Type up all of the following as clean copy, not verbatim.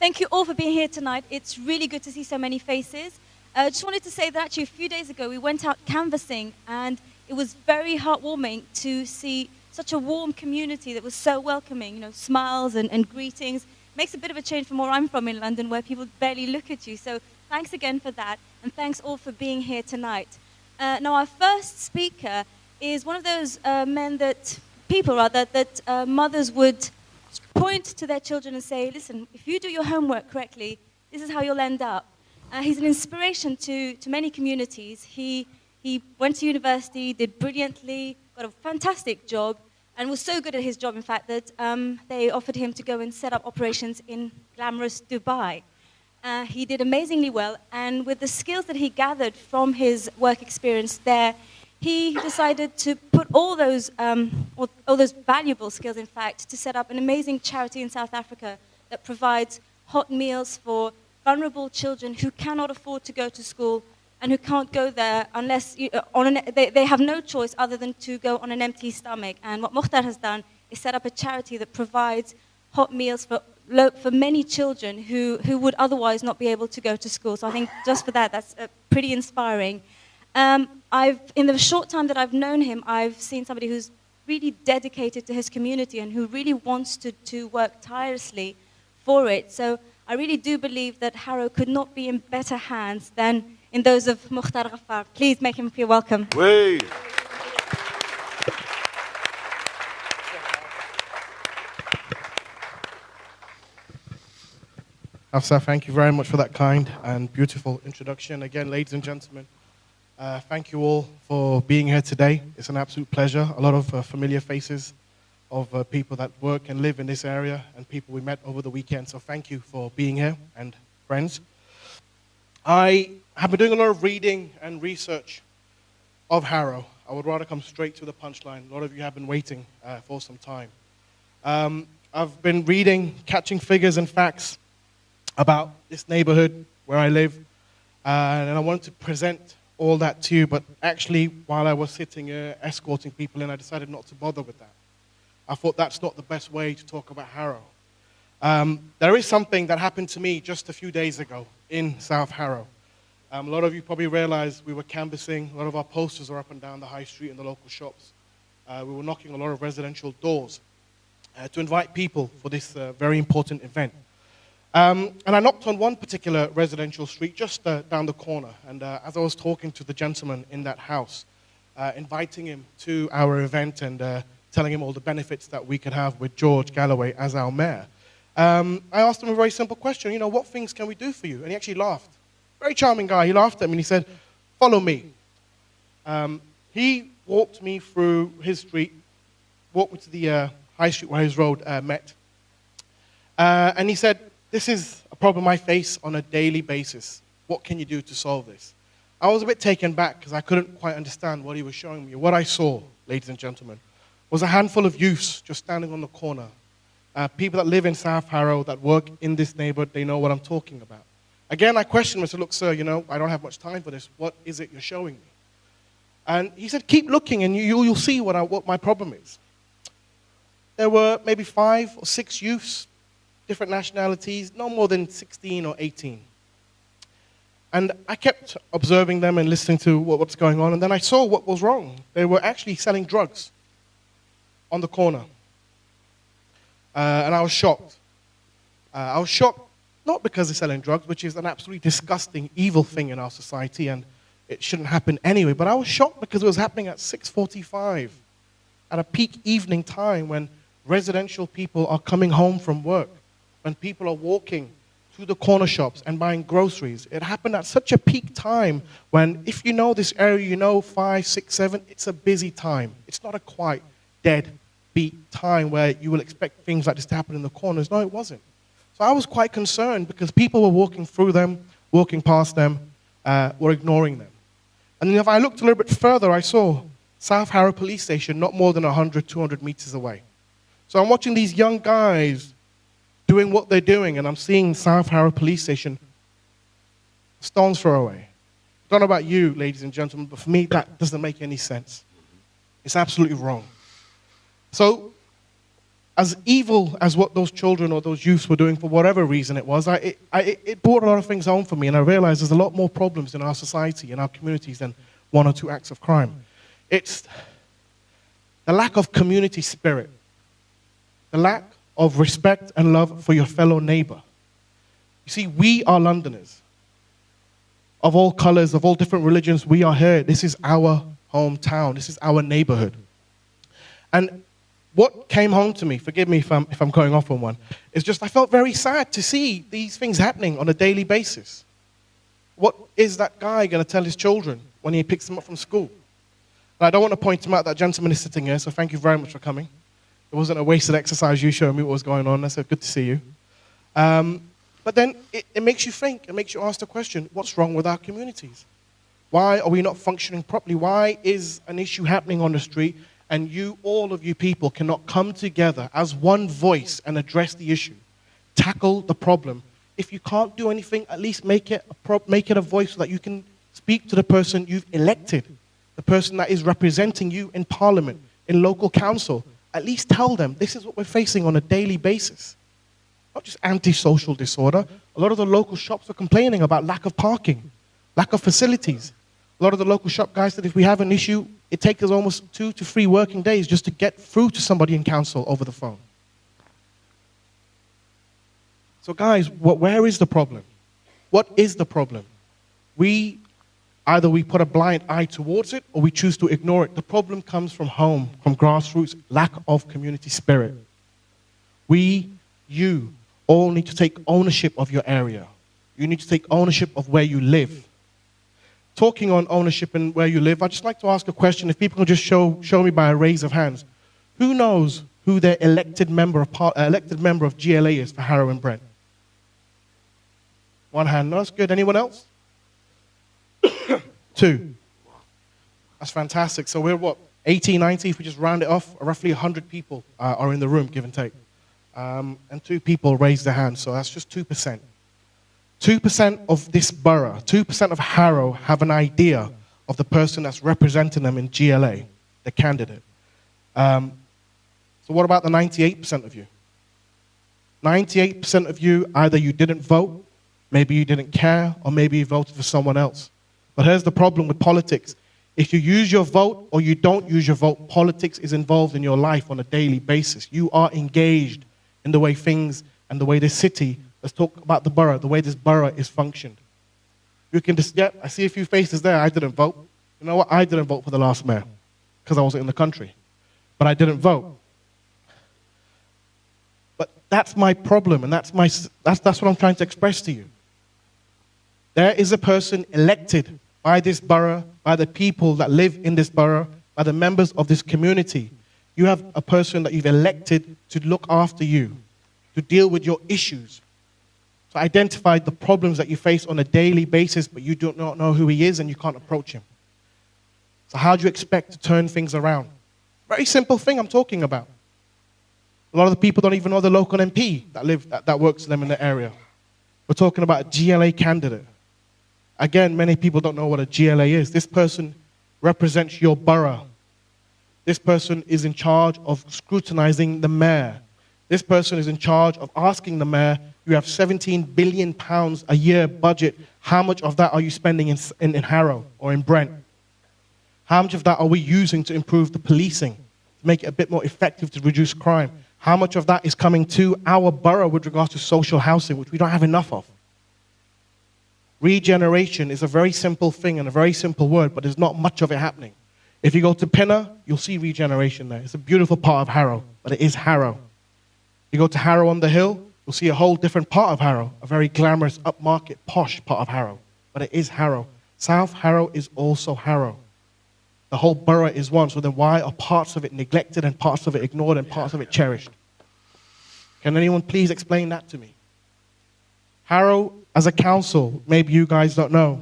Thank you all for being here tonight. It's really good to see so many faces. Just wanted to say that actually a few days ago we went out canvassing and it was very heartwarming to see such a warm community that was so welcoming, smiles and greetings. Makes a bit of a change from where I'm from in London where people barely look at you. So thanks again for that and thanks all for being here tonight. Now our first speaker is one of those people that mothers would point to their children and say, listen, if you do your homework correctly, this is how you'll end up. He's an inspiration to many communities. He went to university, did brilliantly, got a fantastic job, and was so good at his job, in fact, that they offered him to go and set up operations in glamorous Dubai. He did amazingly well, and with the skills that he gathered from his work experience there, he decided to put all those valuable skills, in fact, to set up an amazing charity in South Africa that provides hot meals for vulnerable children who cannot afford to go to school and who can't go there unless they have no choice other than to go on an empty stomach. And what Mukhtar has done is set up a charity that provides hot meals for many children who would otherwise not be able to go to school. So I think just for that, that's pretty inspiring. In the short time that I've known him, I've seen somebody who's really dedicated to his community and who really wants to work tirelessly for it. So I really do believe that Harrow could not be in better hands than in those of Mukhtar Ghaffar. Please make him feel welcome. Way. Hafsa, thank you very much for that kind and beautiful introduction. Again, ladies and gentlemen, thank you all for being here today. It's an absolute pleasure. A lot of familiar faces of people that work and live in this area and people we met over the weekend. So thank you for being here and friends. I have been doing a lot of reading and research of Harrow. I would rather come straight to the punchline. A lot of you have been waiting for some time. I've been reading, catching figures and facts about this neighborhood where I live. And I wanted to present all that to you, but actually while I was sitting here escorting people in, I decided not to bother with that. I thought that's not the best way to talk about Harrow. There is something that happened to me just a few days ago in South Harrow. A lot of you probably realized we were canvassing. A lot of our posters are up and down the high street in the local shops. We were knocking a lot of residential doors to invite people for this very important event. And I knocked on one particular residential street just down the corner. And as I was talking to the gentleman in that house, inviting him to our event and telling him all the benefits that we could have with George Galloway as our mayor, I asked him a very simple question, what things can we do for you? And he actually laughed. Very charming guy. He laughed at me and he said, follow me. He walked me through his street, walked me to the high street where his road met. And he said, this is a problem I face on a daily basis. What can you do to solve this? I was a bit taken back because I couldn't quite understand what he was showing me. What I saw, ladies and gentlemen, was a handful of youths just standing on the corner. People that live in South Harrow, that work in this neighborhood, they know what I'm talking about. Again, I questioned him. I said, look, sir, I don't have much time for this. What is it you're showing me? And he said, keep looking and you'll see what my problem is. There were maybe 5 or 6 youths, different nationalities, no more than 16 or 18. And I kept observing them and listening to what's going on, and then I saw what was wrong. They were actually selling drugs on the corner. And I was shocked. I was shocked not because they're selling drugs, which is an absolutely disgusting, evil thing in our society, and it shouldn't happen anyway, but I was shocked because it was happening at 6:45, at a peak evening time when residential people are coming home from work, when people are walking to the corner shops and buying groceries. It happened at such a peak time when, if you know this area, 5, 6, 7, it's a busy time. It's not a quiet, dead beat time where you will expect things like this to happen in the corners. No, it wasn't. So I was quite concerned because people were walking through them, walking past them, were ignoring them. And then if I looked a little bit further, I saw South Harrow Police Station not more than 100, 200 meters away. So I'm watching these young guys doing what they're doing, and I'm seeing South Harrow Police Station a stone's throw away. I don't know about you, ladies and gentlemen, but for me, that doesn't make any sense. It's absolutely wrong. So as evil as what those children or those youths were doing for whatever reason it was, it brought a lot of things home for me, and I realized there's a lot more problems in our society, in our communities, than one or two acts of crime. It's the lack of community spirit, the lack of respect and love for your fellow neighbor. You see, we are Londoners. Of all colors, of all different religions, we are here. This is our hometown. This is our neighborhood. And what came home to me, forgive me if I'm going off on one, is just I felt very sad to see these things happening on a daily basis. What is that guy going to tell his children when he picks them up from school? And I don't want to point him out, that gentleman is sitting here, so thank you very much for coming. It wasn't a wasted exercise, you showing me what was going on. I said, good to see you. But then it makes you think, it makes you ask the question, what's wrong with our communities? Why are we not functioning properly? Why is an issue happening on the street and you, all of you people, cannot come together as one voice and address the issue, tackle the problem? If you can't do anything, at least make it a voice so that you can speak to the person you've elected, the person that is representing you in parliament, in local council. At least tell them this is what we're facing on a daily basis. Not just antisocial disorder. A lot of the local shops are complaining about lack of parking, lack of facilities. A lot of the local shop guys said if we have an issue, it takes us almost 2 to 3 working days just to get through to somebody in council over the phone. So guys, where is the problem? What is the problem? Either we put a blind eye towards it or we choose to ignore it. The problem comes from home, from grassroots, lack of community spirit. You all need to take ownership of your area. You need to take ownership of where you live. Talking on ownership and where you live, I'd just like to ask a question. If people can just show me by a raise of hands. Who knows who their elected member of GLA is for Harrow and Brent? One hand. No, that's good. Anyone else? 2. That's fantastic. So we're what, 80, 90? If we just round it off, roughly 100 people are in the room, give and take. And 2 people raised their hands, so that's just 2%. 2% of this borough, 2% of Harrow have an idea of the person that's representing them in GLA, the candidate. So what about the 98% of you? 98% of you, either you didn't vote, maybe you didn't care, or maybe you voted for someone else. But here's the problem with politics. If you use your vote or you don't use your vote, politics is involved in your life on a daily basis. You are engaged in the way things and the way this city, let's talk about the borough, the way this borough is functioned. You can just, yeah, I see a few faces there. I didn't vote. You know what? I didn't vote for the last mayor because I wasn't in the country. But I didn't vote. But that's my problem, and that's what I'm trying to express to you. There is a person elected by this borough, by the people that live in this borough, by the members of this community. You have a person that you've elected to look after you, to deal with your issues, to identify the problems that you face on a daily basis, but you do not know who he is and you can't approach him. So how do you expect to turn things around? Very simple thing I'm talking about. A lot of the people don't even know the local MP that works for them in the area. We're talking about a GLA candidate. Again, many people don't know what a GLA is. This person represents your borough. This person is in charge of scrutinizing the mayor. This person is in charge of asking the mayor, you have £17 billion a year budget. How much of that are you spending in Harrow or in Brent? How much of that are we using to improve the policing, to make it a bit more effective to reduce crime? How much of that is coming to our borough with regards to social housing, which we don't have enough of? Regeneration is a very simple thing and a very simple word, but there's not much of it happening. If you go to Pinner, you'll see regeneration there. It's a beautiful part of Harrow, but it is Harrow. You go to Harrow on the Hill, you'll see a whole different part of Harrow, a very glamorous, upmarket, posh part of Harrow, but it is Harrow. South Harrow is also Harrow. The whole borough is one, so then why are parts of it neglected and parts of it ignored and parts of it cherished? Can anyone please explain that to me? Harrow, as a council, maybe you guys don't know,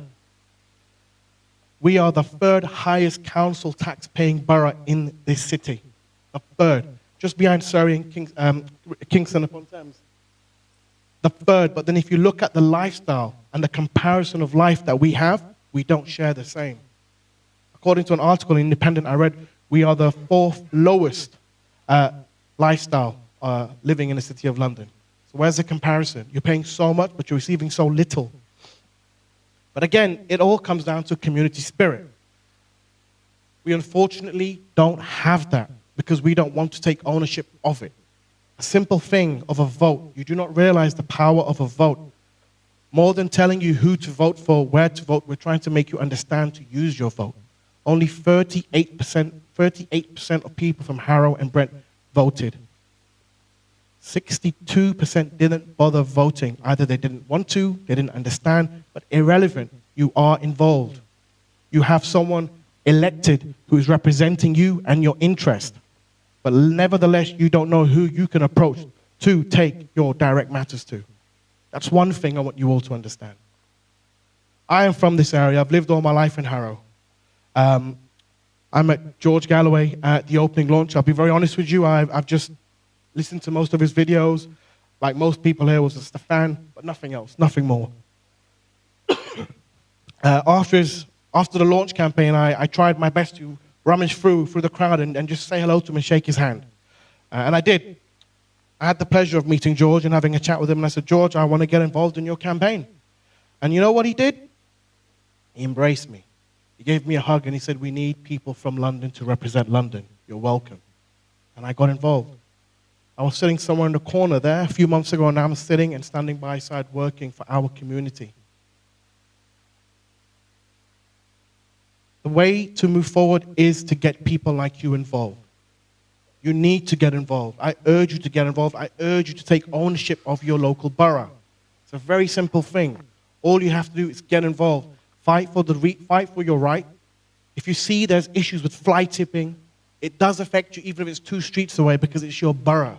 we are the 3rd highest council tax-paying borough in this city. The 3rd. Just behind Surrey and Kingston upon Thames. The 3rd, but then if you look at the lifestyle and the comparison of life that we have, we don't share the same. According to an article in Independent I read, we are the 4th lowest lifestyle living in the City of London. So where's the comparison? You're paying so much, but you're receiving so little. But again, it all comes down to community spirit. We unfortunately don't have that because we don't want to take ownership of it. A simple thing of a vote. You do not realize the power of a vote. More than telling you who to vote for, where to vote, we're trying to make you understand to use your vote. Only 38% of people from Harrow and Brent voted. 62% didn't bother voting. Either they didn't want to, they didn't understand, but irrelevant. You are involved. You have someone elected who is representing you and your interest. But nevertheless, you don't know who you can approach to take your direct matters to. That's one thing I want you all to understand. I am from this area. I've lived all my life in Harrow. I'm at George Galloway at the opening launch. I'll be very honest with you. I've just listened to most of his videos. Like most people here, was just a fan, but nothing else, nothing more. After the launch campaign, I tried my best to rummage through the crowd and just say hello to him and shake his hand. And I did. I had the pleasure of meeting George and having a chat with him, and I said, George, I want to get involved in your campaign. And you know what he did? He embraced me. He gave me a hug and he said, we need people from London to represent London. You're welcome. And I got involved. I was sitting somewhere in the corner there a few months ago, and now I'm sitting and standing by his side working for our community. The way to move forward is to get people like you involved. You need to get involved. I urge you to get involved. I urge you to take ownership of your local borough. It's a very simple thing. All you have to do is get involved. Fight for your right. If you see there's issues with fly tipping, it does affect you even if it's 2 streets away because it's your borough.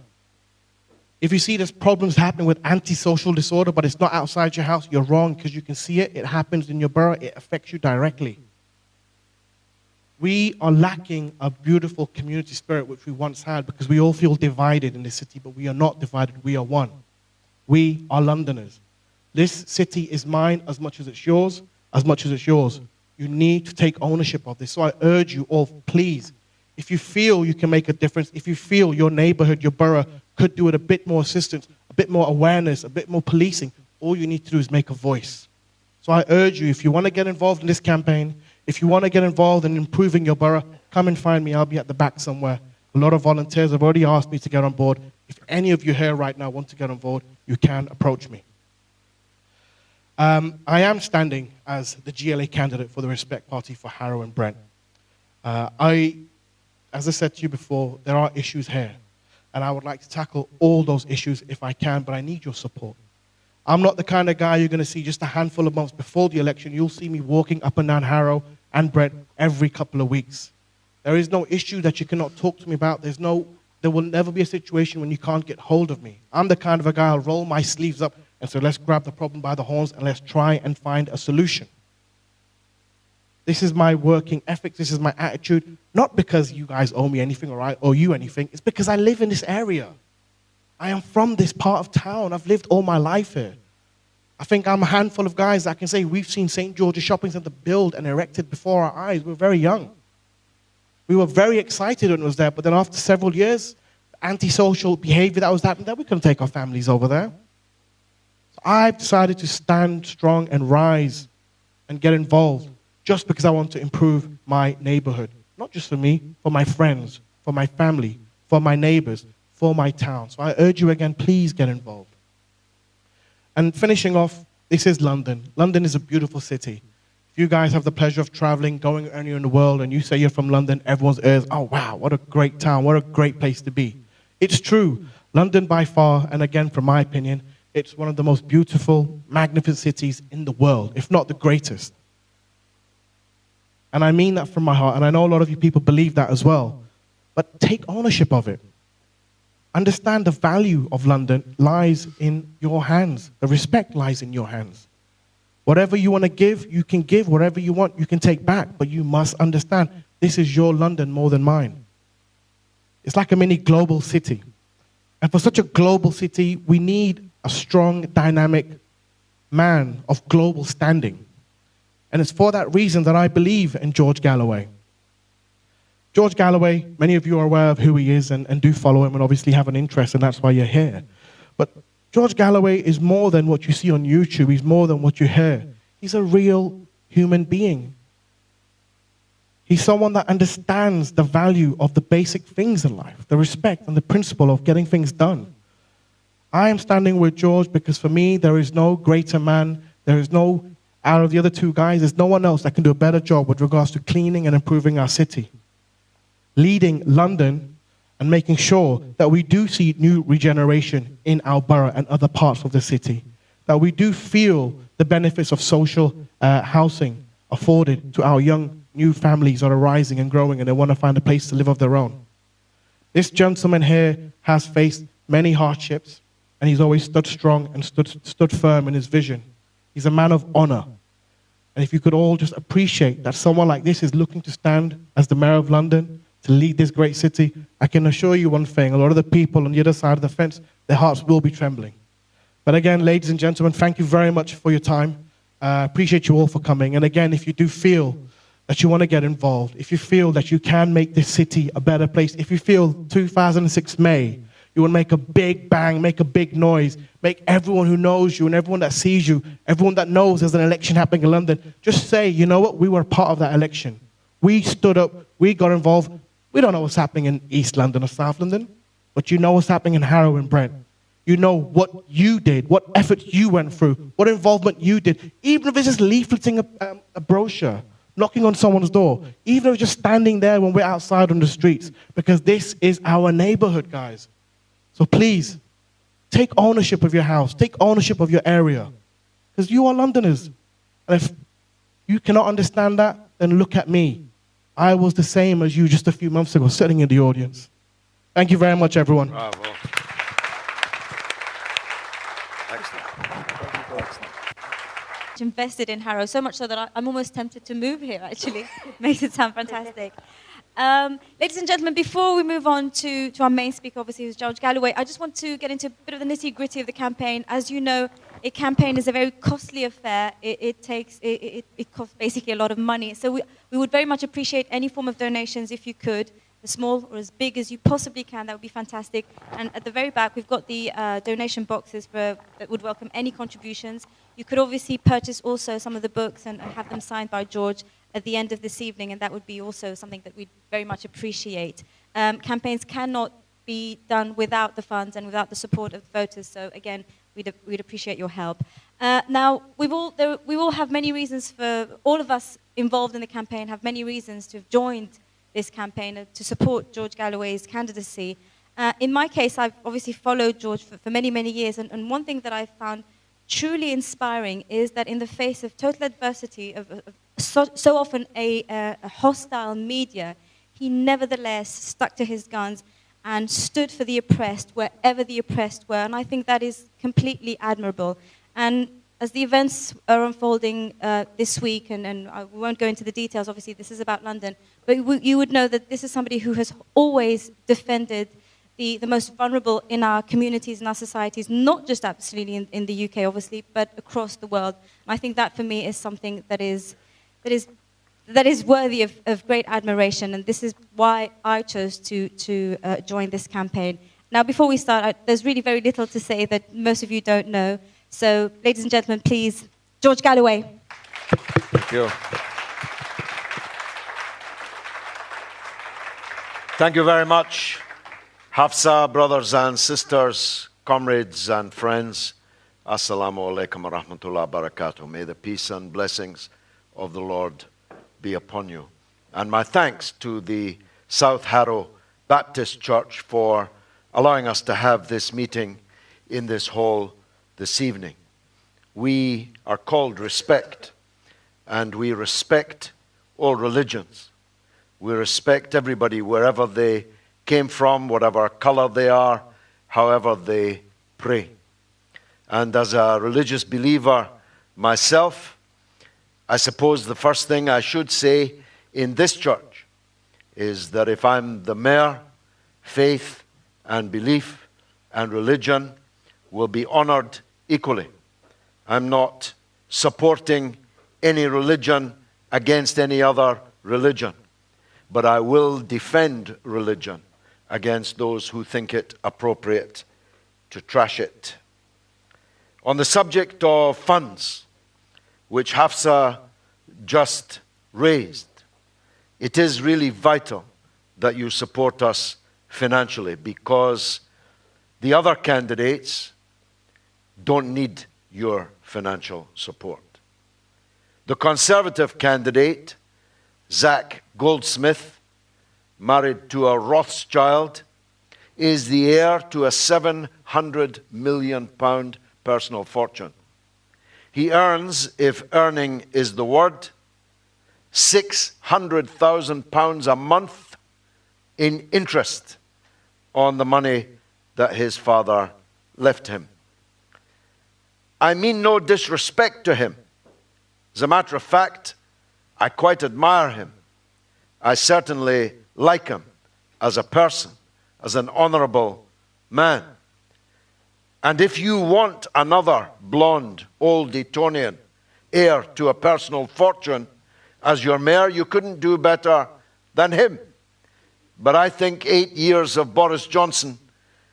If you see there's problems happening with antisocial disorder but it's not outside your house, you're wrong because you can see it. It happens in your borough. It affects you directly. We are lacking a beautiful community spirit which we once had because we all feel divided in this city, but we are not divided. We are one. We are Londoners. This city is mine as much as it's yours, as much as it's yours. You need to take ownership of this. So I urge you all, please, if you feel you can make a difference, if you feel your neighborhood, your borough could do with a bit more assistance, a bit more awareness, a bit more policing, all you need to do is make a voice. So I urge you, if you want to get involved in this campaign, if you want to get involved in improving your borough, come and find me. I'll be at the back somewhere. A lot of volunteers have already asked me to get on board. If any of you here right now want to get on board, you can approach me. I am standing as the GLA candidate for the Respect Party for Harrow and Brent. As I said to you before, there are issues here. And I would like to tackle all those issues if I can, but I need your support. I'm not the kind of guy you're going to see just a handful of months before the election. You'll see me walking up and down Harrow and Brent every couple of weeks. There is no issue that you cannot talk to me about. There will never be a situation when you can't get hold of me. I'm the kind of a guy I'll roll my sleeves up and say, let's grab the problem by the horns and let's try and find a solution. This is my working ethic. This is my attitude. Not because you guys owe me anything or I owe you anything. It's because I live in this area. I am from this part of town. I've lived all my life here. I think I'm a handful of guys that can say we've seen St. George's Shopping Centre built and erected before our eyes. We were very young. We were very excited when it was there, but then after several years, the antisocial behavior that was happening there, we couldn't take our families over there. So I've decided to stand strong and rise and get involved just because I want to improve my neighborhood. Not just for me, for my friends, for my family, for my neighbors, for my town. So I urge you again, please get involved. And finishing off, this is London. London is a beautiful city. If you guys have the pleasure of traveling, going anywhere in the world, and you say you're from London, everyone's ears, oh wow, what a great town, what a great place to be. It's true. London by far, and again from my opinion, it's one of the most beautiful, magnificent cities in the world, if not the greatest. And I mean that from my heart, and I know a lot of you people believe that as well. But take ownership of it. Understand the value of London lies in your hands. The respect lies in your hands. Whatever you want to give, you can give. Whatever you want, you can take back. But you must understand, this is your London more than mine. It's like a mini global city. And for such a global city, we need a strong, dynamic man of global standing. And it's for that reason that I believe in George Galloway. George Galloway, many of you are aware of who he is and do follow him and obviously have an interest, and that's why you're here. But George Galloway is more than what you see on YouTube. He's more than what you hear. He's a real human being. He's someone that understands the value of the basic things in life, the respect and the principle of getting things done. I am standing with George because for me, there is no greater man. There is no, out of the other two guys, there's no one else that can do a better job with regards to cleaning and improving our city. Leading London and making sure that we do see new regeneration in our borough and other parts of the city. That we do feel the benefits of social housing afforded to our young new families that are rising and growing and they want to find a place to live of their own. This gentleman here has faced many hardships and he's always stood strong and stood firm in his vision. He's a man of honor. And if you could all just appreciate that someone like this is looking to stand as the Mayor of London to lead this great city, I can assure you one thing, a lot of the people on the other side of the fence, their hearts will be trembling. But again, ladies and gentlemen, thank you very much for your time. Appreciate you all for coming. And again, if you do feel that you want to get involved, if you feel that you can make this city a better place, if you feel 2006 May, you want to make a big bang, make a big noise, make everyone who knows you and everyone that sees you, everyone that knows there's an election happening in London, just say, you know what, we were part of that election. We stood up, we got involved. We don't know what's happening in East London or South London, but you know what's happening in Harrow and Brent. You know what you did, what effort you went through, what involvement you did. Even if it's just leafleting a brochure, knocking on someone's door, even if it's just standing there when we're outside on the streets, because this is our neighborhood, guys. So please, take ownership of your house, take ownership of your area, because you are Londoners. And if you cannot understand that, then look at me. I was the same as you just a few months ago, sitting in the audience. Thank you very much, everyone. Bravo. Invested in Harrow, so much so that I'm almost tempted to move here, actually. Makes it sound fantastic. Ladies and gentlemen, before we move on to our main speaker, obviously, who's George Galloway, I just want to get into a bit of the nitty-gritty of the campaign. As you know, a campaign is a very costly affair. It costs basically a lot of money. So we would very much appreciate any form of donations if you could, as small or as big as you possibly can. That would be fantastic. And at the very back, we've got the donation boxes that would welcome any contributions. You could obviously purchase also some of the books and have them signed by George at the end of this evening, and that would be also something that we'd very much appreciate. Campaigns cannot be done without the funds and without the support of voters. So again, we'd appreciate your help. Now, we all have many reasons for, all of us involved in the campaign have many reasons to have joined this campaign to support George Galloway's candidacy. In my case, I've obviously followed George for many, many years, and one thing that I found truly inspiring is that in the face of total adversity, of so often a hostile media, he nevertheless stuck to his guns and stood for the oppressed wherever the oppressed were. And I think that is completely admirable. And as the events are unfolding this week, and I won't go into the details, obviously this is about London, but you would know that this is somebody who has always defended the most vulnerable in our communities and our societies, not just absolutely in the UK, obviously, but across the world. And I think that for me is something that is worthy of great admiration, and this is why I chose to join this campaign. Now, before we start, there's really very little to say that most of you don't know. So, ladies and gentlemen, please, George Galloway. Thank you. Thank you very much, Hafsa, brothers and sisters, comrades and friends. Assalamu alaikum wa rahmatullahi wa barakatuh. May the peace and blessings of the Lord be upon you. And my thanks to the South Harrow Baptist Church for allowing us to have this meeting in this hall this evening. We are called respect, and we respect all religions. We respect everybody wherever they came from, whatever color they are, however they pray. And as a religious believer myself, I suppose the first thing I should say in this church is that if I'm the mayor, faith and belief and religion will be honored equally. I'm not supporting any religion against any other religion. but I will defend religion against those who think it appropriate to trash it. On the subject of funds, which Hafsa just raised, it is really vital that you support us financially, because the other candidates don't need your financial support. The Conservative candidate, Zach Goldsmith, married to a Rothschild, is the heir to a £700 million personal fortune. He earns, if earning is the word, £600,000 a month in interest on the money that his father left him. I mean no disrespect to him. As a matter of fact, I quite admire him. I certainly like him as a person, as an honorable man. And if you want another blonde, old Etonian heir to a personal fortune as your mayor, you couldn't do better than him. But I think 8 years of Boris Johnson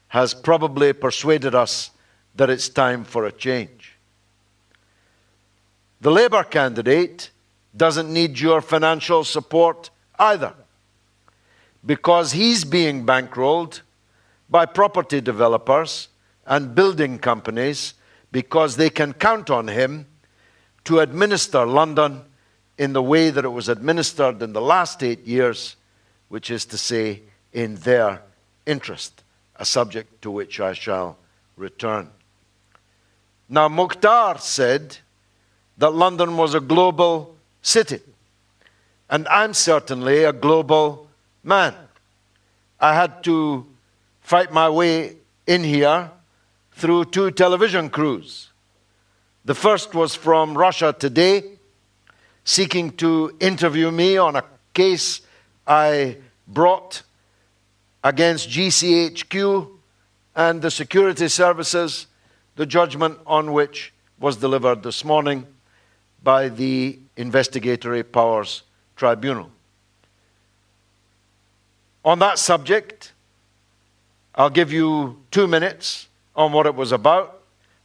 has probably persuaded us that it's time for a change. The Labour candidate doesn't need your financial support either, because he's being bankrolled by property developers and building companies because they can count on him to administer London in the way that it was administered in the last 8 years, which is to say, in their interest, a subject to which I shall return. Now, Mukhtar said that London was a global city, and I'm certainly a global man. I had to fight my way in here through 2 television crews. The first was from Russia Today, seeking to interview me on a case I brought against GCHQ and the security services, the judgment on which was delivered this morning by the Investigatory Powers Tribunal. On that subject, I'll give you 2 minutes on what it was about,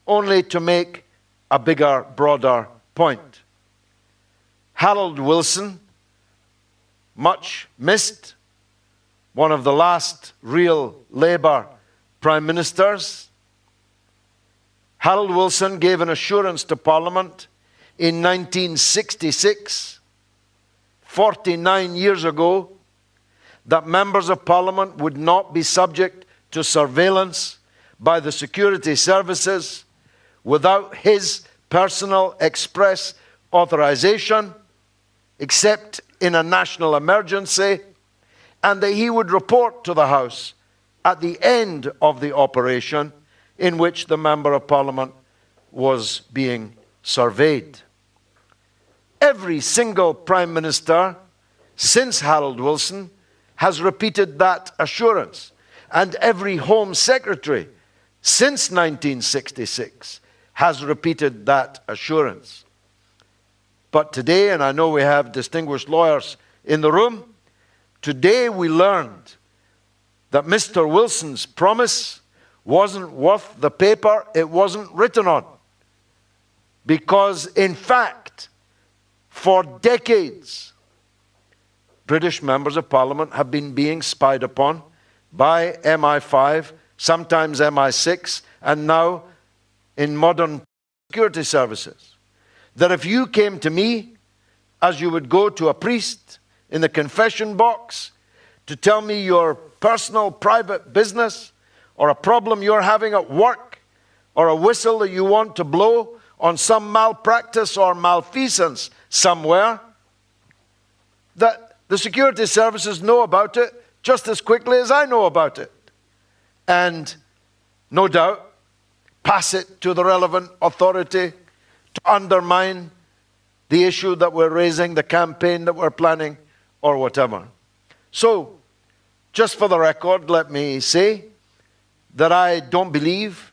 only to make a bigger, broader point. Harold Wilson, much missed, one of the last real Labour Prime Ministers. Harold Wilson gave an assurance to Parliament in 1966, 49 years ago, that members of Parliament would not be subject to surveillance by the security services without his personal express authorization, except in a national emergency, and that he would report to the House at the end of the operation in which the Member of Parliament was being surveyed. Every single Prime Minister since Harold Wilson has repeated that assurance, and every Home Secretary since 1966 has repeated that assurance. But today, and I know we have distinguished lawyers in the room, today we learned that Mr. Wilson's promise wasn't worth the paper it wasn't written on. Because, in fact, for decades, British members of Parliament have been being spied upon by MI5, sometimes MI6, and now in modern security services. That if you came to me, as you would go to a priest in the confession box, to tell me your personal private business, or a problem you're having at work, or a whistle that you want to blow on some malpractice or malfeasance somewhere, that the security services know about it just as quickly as I know about it. And no doubt, pass it to the relevant authority to undermine the issue that we're raising, the campaign that we're planning, or whatever. So, just for the record, let me say that I don't believe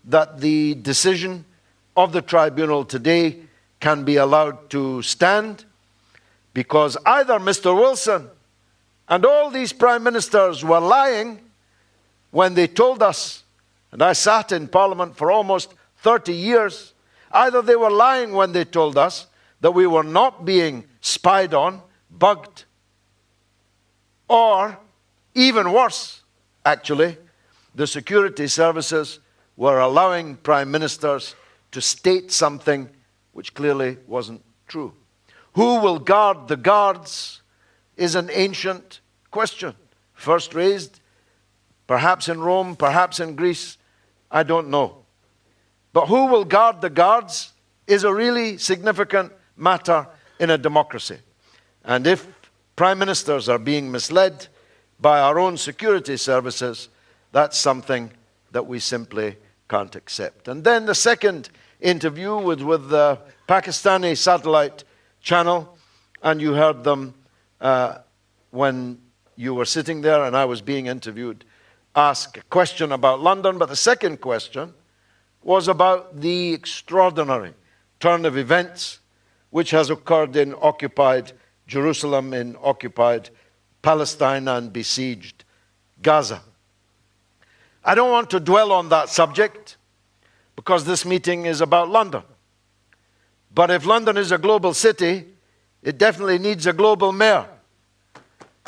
that the decision of the tribunal today can be allowed to stand, because either Mr. Wilson And all these prime ministers were lying when they told us, and I sat in Parliament for almost 30 years, either they were lying when they told us that we were not being spied on, bugged, or even worse, actually, the security services were allowing prime ministers to state something which clearly wasn't true. Who will guard the guards is an ancient question, first raised perhaps in Rome, perhaps in Greece, I don't know. But who will guard the guards is a really significant matter in a democracy. And if prime ministers are being misled by our own security services, that's something that we simply can't accept. And then the second interview was with the Pakistani satellite channel, and you heard them when you were sitting there and I was being interviewed, ask a question about London, but the second question was about the extraordinary turn of events which has occurred in occupied Jerusalem, in occupied Palestine and besieged Gaza. I don't want to dwell on that subject because this meeting is about London. But if London is a global city, it definitely needs a global mayor.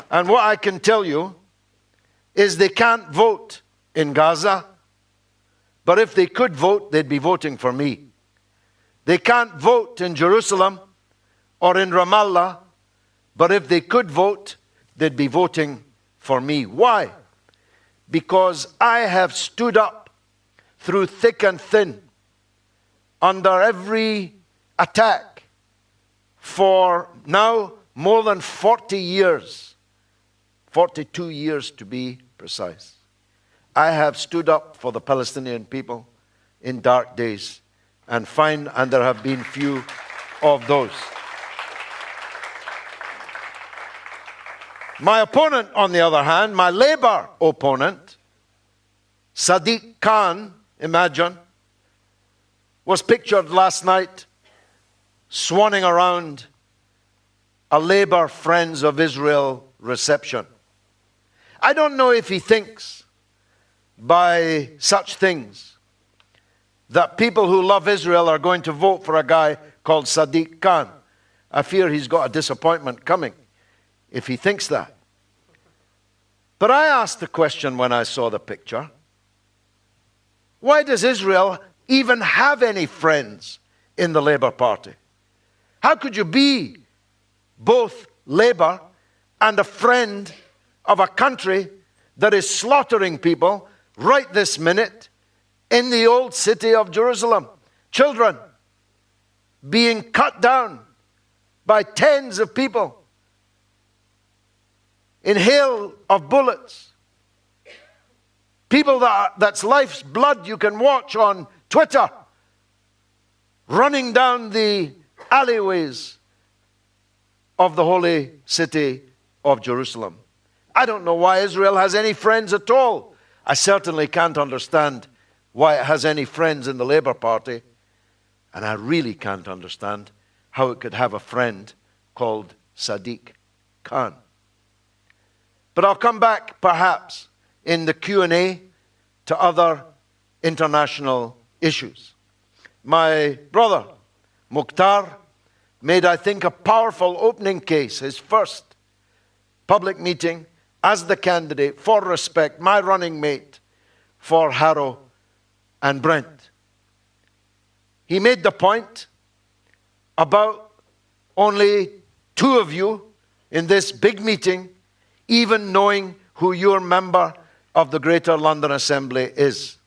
And what I can tell you is they can't vote in Gaza, but if they could vote, they'd be voting for me. They can't vote in Jerusalem or in Ramallah, but if they could vote, they'd be voting for me. Why? Because I have stood up through thick and thin, under every attack, for now more than 40 years, 42 years to be precise. I have stood up for the Palestinian people in dark days, and there have been few of those. My opponent, on the other hand, my Labour opponent, Sadiq Khan, imagine, was pictured last night swanning around a Labour Friends of Israel reception. I don't know if he thinks by such things that people who love Israel are going to vote for a guy called Sadiq Khan. I fear he's got a disappointment coming if he thinks that. But I asked the question when I saw the picture, why does Israel even have any friends in the Labour Party? How could you be both Labour and a friend of a country that is slaughtering people right this minute in the old city of Jerusalem? Children being cut down by tens of people in hail of bullets. People that's life's blood you can watch on Twitter running down the alleyways of the holy city of Jerusalem. I don't know why Israel has any friends at all. I certainly can't understand why it has any friends in the Labour Party. And I really can't understand how it could have a friend called Sadiq Khan. But I'll come back, perhaps, in the Q&A to other international issues. My brother, Mukhtar, made, I think, a powerful opening case, his first public meeting as the candidate for Respect, my running mate for Harrow and Brent. He made the point about only two of you in this big meeting even knowing who your member of the Greater London Assembly is.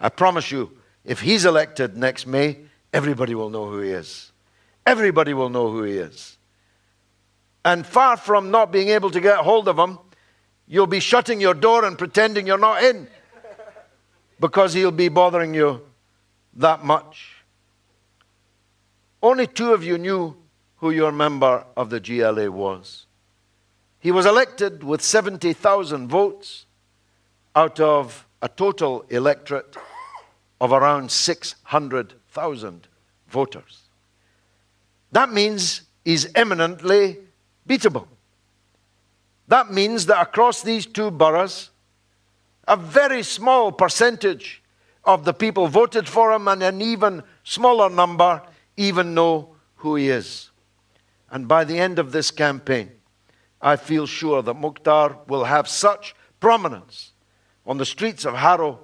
I promise you, if he's elected next May, everybody will know who he is. Everybody will know who he is. And far from not being able to get hold of him, you'll be shutting your door and pretending you're not in because he'll be bothering you that much. Only two of you knew who your member of the GLA was. He was elected with 70,000 votes out of a total electorate of around 600,000 voters. That means he's eminently beatable. That means that across these two boroughs, a very small percentage of the people voted for him, and an even smaller number even know who he is. And by the end of this campaign, I feel sure that Mukhtar will have such prominence on the streets of Harrow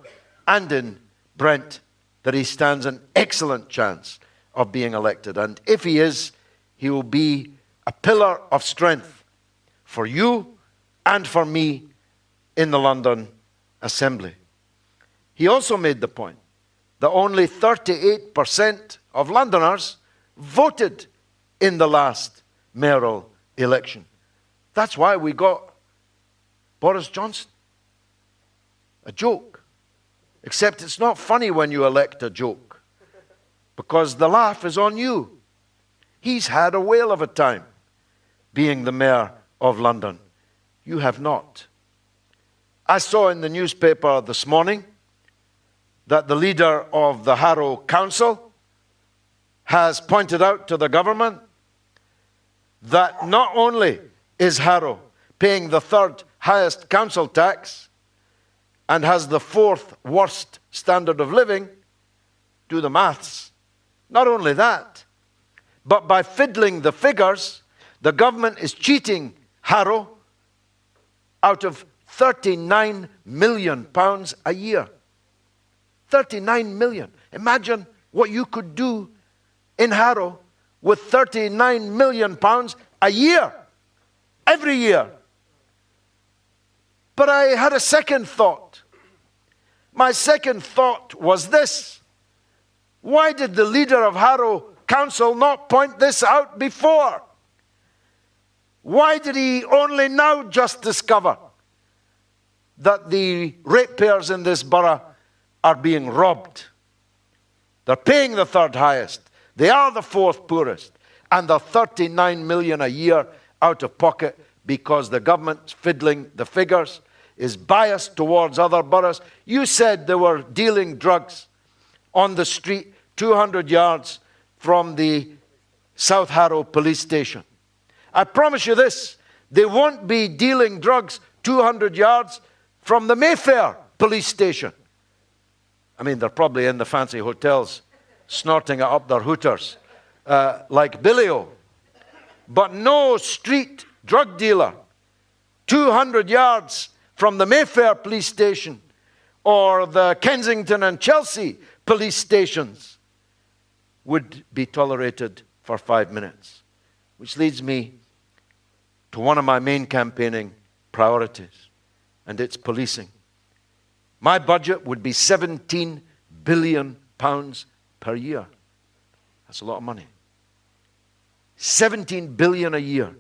and in Brent that he stands an excellent chance of being elected. And if he is, he will be a pillar of strength for you and for me in the London Assembly. He also made the point that only 38% of Londoners voted in the last mayoral election. That's why we got Boris Johnson. A joke. Except it's not funny when you elect a joke, because the laugh is on you. He's had a whale of a time being the mayor of London. You have not. I saw in the newspaper this morning that the leader of the Harrow Council has pointed out to the government that not only is Harrow paying the third highest council tax and has the fourth worst standard of living, do the maths. Not only that, but by fiddling the figures, the government is cheating Harrow out of £39 million a year. 39 million. Imagine what you could do in Harrow with £39 million a year. Every year. But I had a second thought. My second thought was this. Why did the leader of Harrow Council not point this out before? Why did he only now just discover that the ratepayers in this borough are being robbed? They're paying the third highest. They are the fourth poorest. And they're 39 million a year out of pocket because the government's fiddling the figures, is biased towards other boroughs. You said they were dealing drugs on the street 200 yards from the South Harrow police station. I promise you this, they won't be dealing drugs 200 yards from the Mayfair police station. I mean, they're probably in the fancy hotels snorting it up their hooters like Billy-O. But no street drug dealer 200 yards from the Mayfair police station or the Kensington and Chelsea police stations would be tolerated for 5 minutes. Which leads me to one of my main campaigning priorities, and it's policing. My budget would be £17 billion per year. That's a lot of money. 17 billion a year.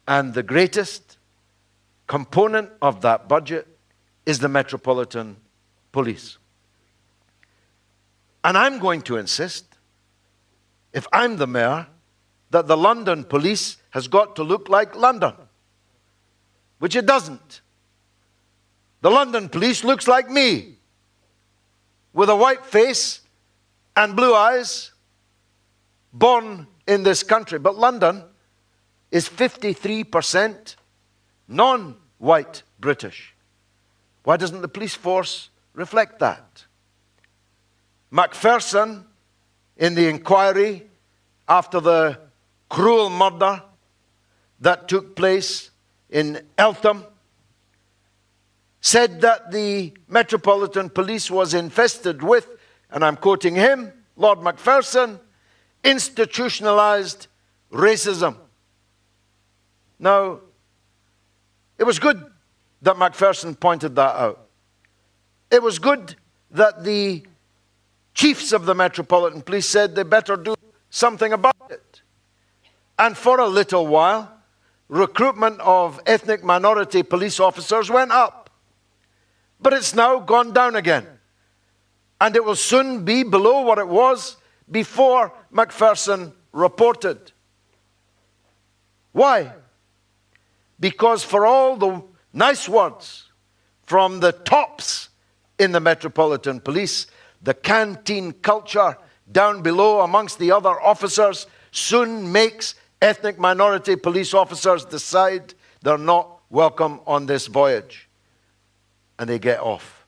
And the greatest component of that budget is the Metropolitan Police. And I'm going to insist, if I'm the mayor, that the London police has got to look like London, which it doesn't. The London police looks like me, with a white face and blue eyes, born in this country. But London is 53% non-white British. Why doesn't the police force reflect that? Macpherson, in the inquiry after the cruel murder that took place in Eltham, said that the Metropolitan Police was infested with, and I'm quoting him, Lord Macpherson, institutionalized racism. Now, it was good that Macpherson pointed that out. It was good that the chiefs of the Metropolitan Police said they better do something about it. And for a little while, recruitment of ethnic minority police officers went up. But it's now gone down again. And it will soon be below what it was before Macpherson reported. Why? Because for all the nice words from the tops in the Metropolitan Police, the canteen culture down below amongst the other officers soon makes ethnic minority police officers decide they're not welcome on this voyage. And they get off.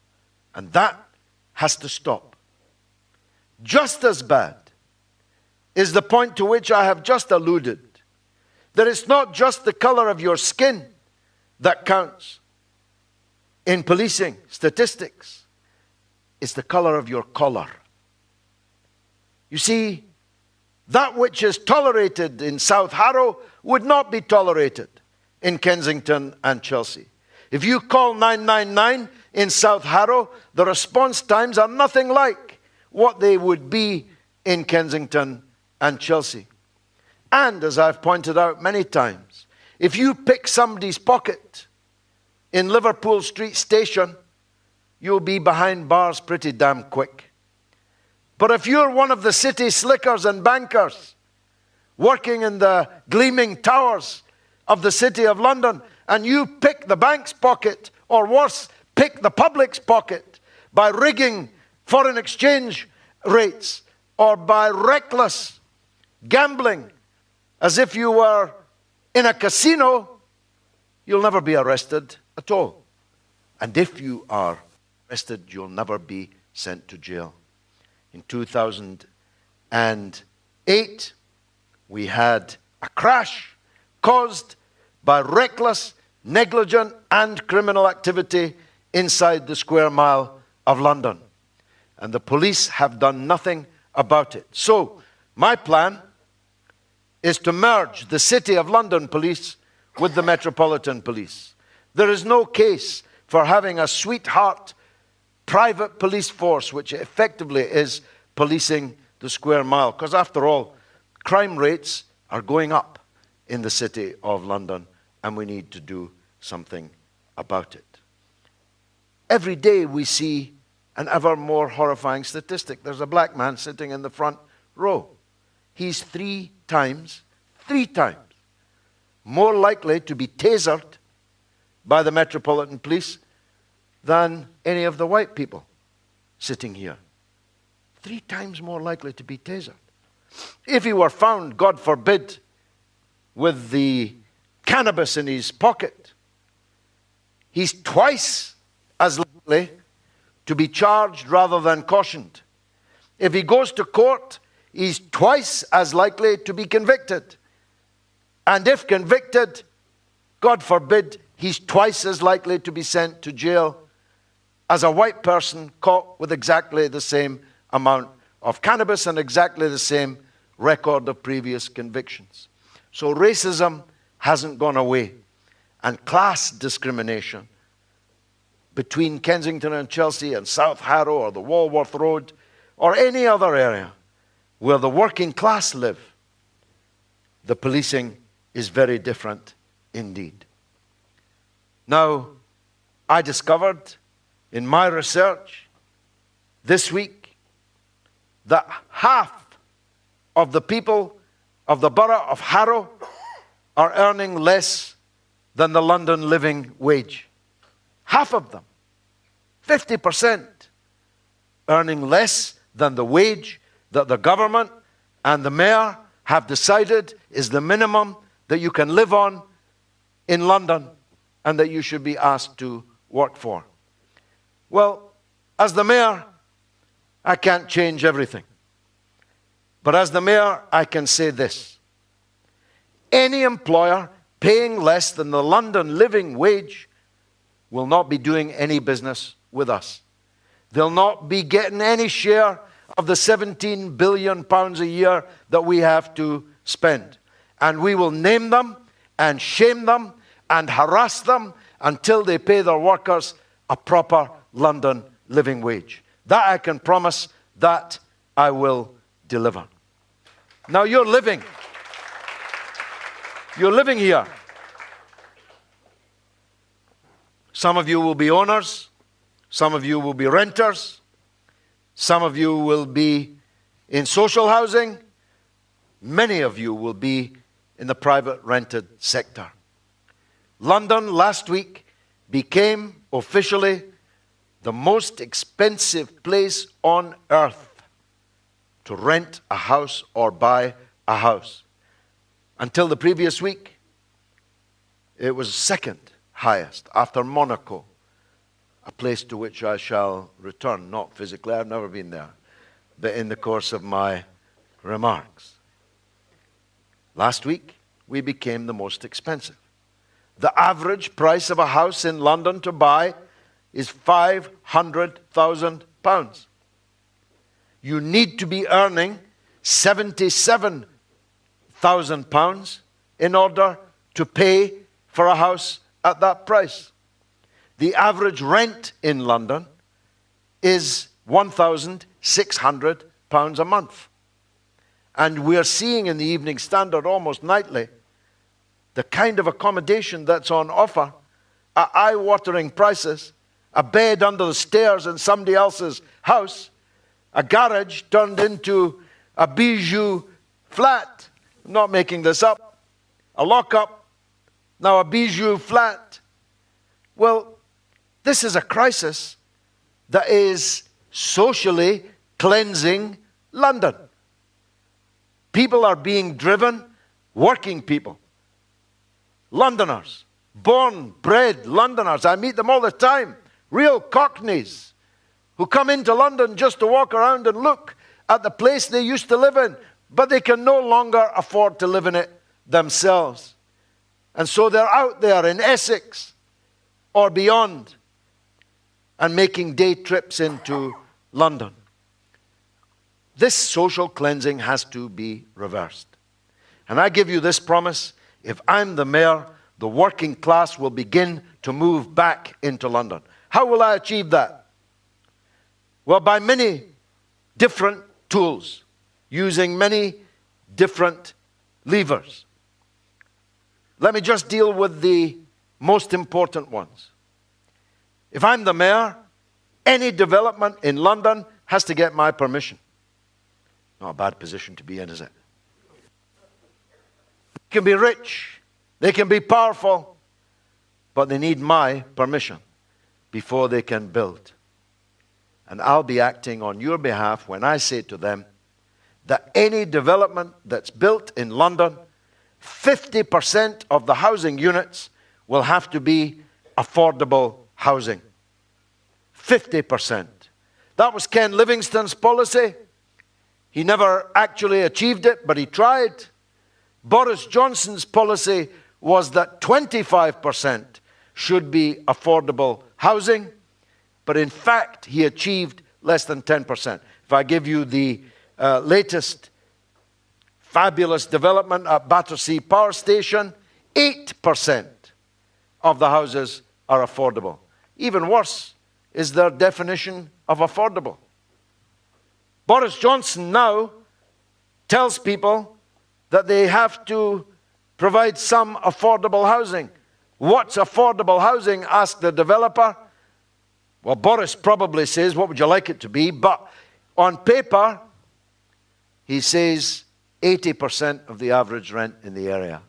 And that has to stop. Just as bad is the point to which I have just alluded, that it's not just the color of your skin that counts in policing statistics. It's the color of your collar. You see, that which is tolerated in South Harrow would not be tolerated in Kensington and Chelsea. If you call 999 in South Harrow, the response times are nothing like what they would be in Kensington and Chelsea. And as I've pointed out many times, if you pick somebody's pocket in Liverpool Street Station, you'll be behind bars pretty damn quick. But if you're one of the city slickers and bankers working in the gleaming towers of the City of London, and you pick the bank's pocket, or worse, pick the public's pocket by rigging foreign exchange rates or by reckless gambling as if you were in a casino, you'll never be arrested at all. And if you are arrested, you'll never be sent to jail. In 2008, we had a crash caused by reckless, negligent, and criminal activity inside the square mile of London. And the police have done nothing about it. So, my plan is to merge the City of London Police with the Metropolitan Police. There is no case for having a sweetheart private police force which effectively is policing the square mile. Because after all, crime rates are going up in the City of London, and we need to do something about it. Every day we see an ever more horrifying statistic. There's a black man sitting in the front row. He's three times more likely to be tasered by the Metropolitan Police than any of the white people sitting here. 3 times more likely to be tasered. If he were found, God forbid, with the cannabis in his pocket, he's twice as likely to be charged rather than cautioned. If he goes to court, he's twice as likely to be convicted. And if convicted, God forbid, he's twice as likely to be sent to jail as a white person caught with exactly the same amount of cannabis and exactly the same record of previous convictions. So racism hasn't gone away. And class discrimination between Kensington and Chelsea and South Harrow or the Walworth Road or any other area where the working class live, the policing is very different indeed. Now, I discovered in my research this week that half of the people of the borough of Harrow are earning less than the London living wage. Half of them, 50%, earning less than the wage that the government and the mayor have decided is the minimum that you can live on in London and that you should be asked to work for. Well, as the mayor, I can't change everything. But as the mayor, I can say this. Any employer paying less than the London living wage will not be doing any business with us. They'll not be getting any share of the £17 billion a year that we have to spend. And we will name them and shame them and harass them until they pay their workers a proper London living wage. That I can promise, that I will deliver. Now you're living here. Some of you will be owners. Some of you will be renters. Some of you will be in social housing. Many of you will be in the private rented sector. London last week became officially the most expensive place on earth to rent a house or buy a house. Until the previous week, it was second highest, after Monaco, a place to which I shall return, not physically, I've never been there, but in the course of my remarks. Last week, we became the most expensive. The average price of a house in London to buy is £500,000. You need to be earning £77,000 in order to pay for a house at that price. The average rent in London is £1,600 a month. And we're seeing in the Evening Standard almost nightly the kind of accommodation that's on offer at eye-watering prices. A bed under the stairs in somebody else's house, a garage turned into a bijou flat. I'm not making this up. A lock-up, now a bijou flat. Well, this is a crisis that is socially cleansing London. People are being driven, working people, Londoners, born, bred Londoners. I meet them all the time, real cockneys who come into London just to walk around and look at the place they used to live in, but they can no longer afford to live in it themselves. And so they're out there in Essex or beyond and making day trips into London. This social cleansing has to be reversed. And I give you this promise: if I'm the mayor, the working class will begin to move back into London. How will I achieve that? Well, by many different tools, using many different levers. Let me just deal with the most important ones. If I'm the mayor, any development in London has to get my permission. Not a bad position to be in, is it? They can be rich, they can be powerful, but they need my permission before they can build. And I'll be acting on your behalf when I say to them that any development that's built in London, 50% of the housing units will have to be affordable housing. 50%. That was Ken Livingstone's policy. He never actually achieved it, but he tried. Boris Johnson's policy was that 25% should be affordable housing, but in fact, he achieved less than 10%. If I give you the latest fabulous development at Battersea Power Station, 8% of the houses are affordable. Even worse is their definition of affordable. Boris Johnson now tells people that they have to provide some affordable housing. What's affordable housing? Asked the developer. Well, Boris probably says, what would you like it to be? But on paper, he says 80% of the average rent in the area.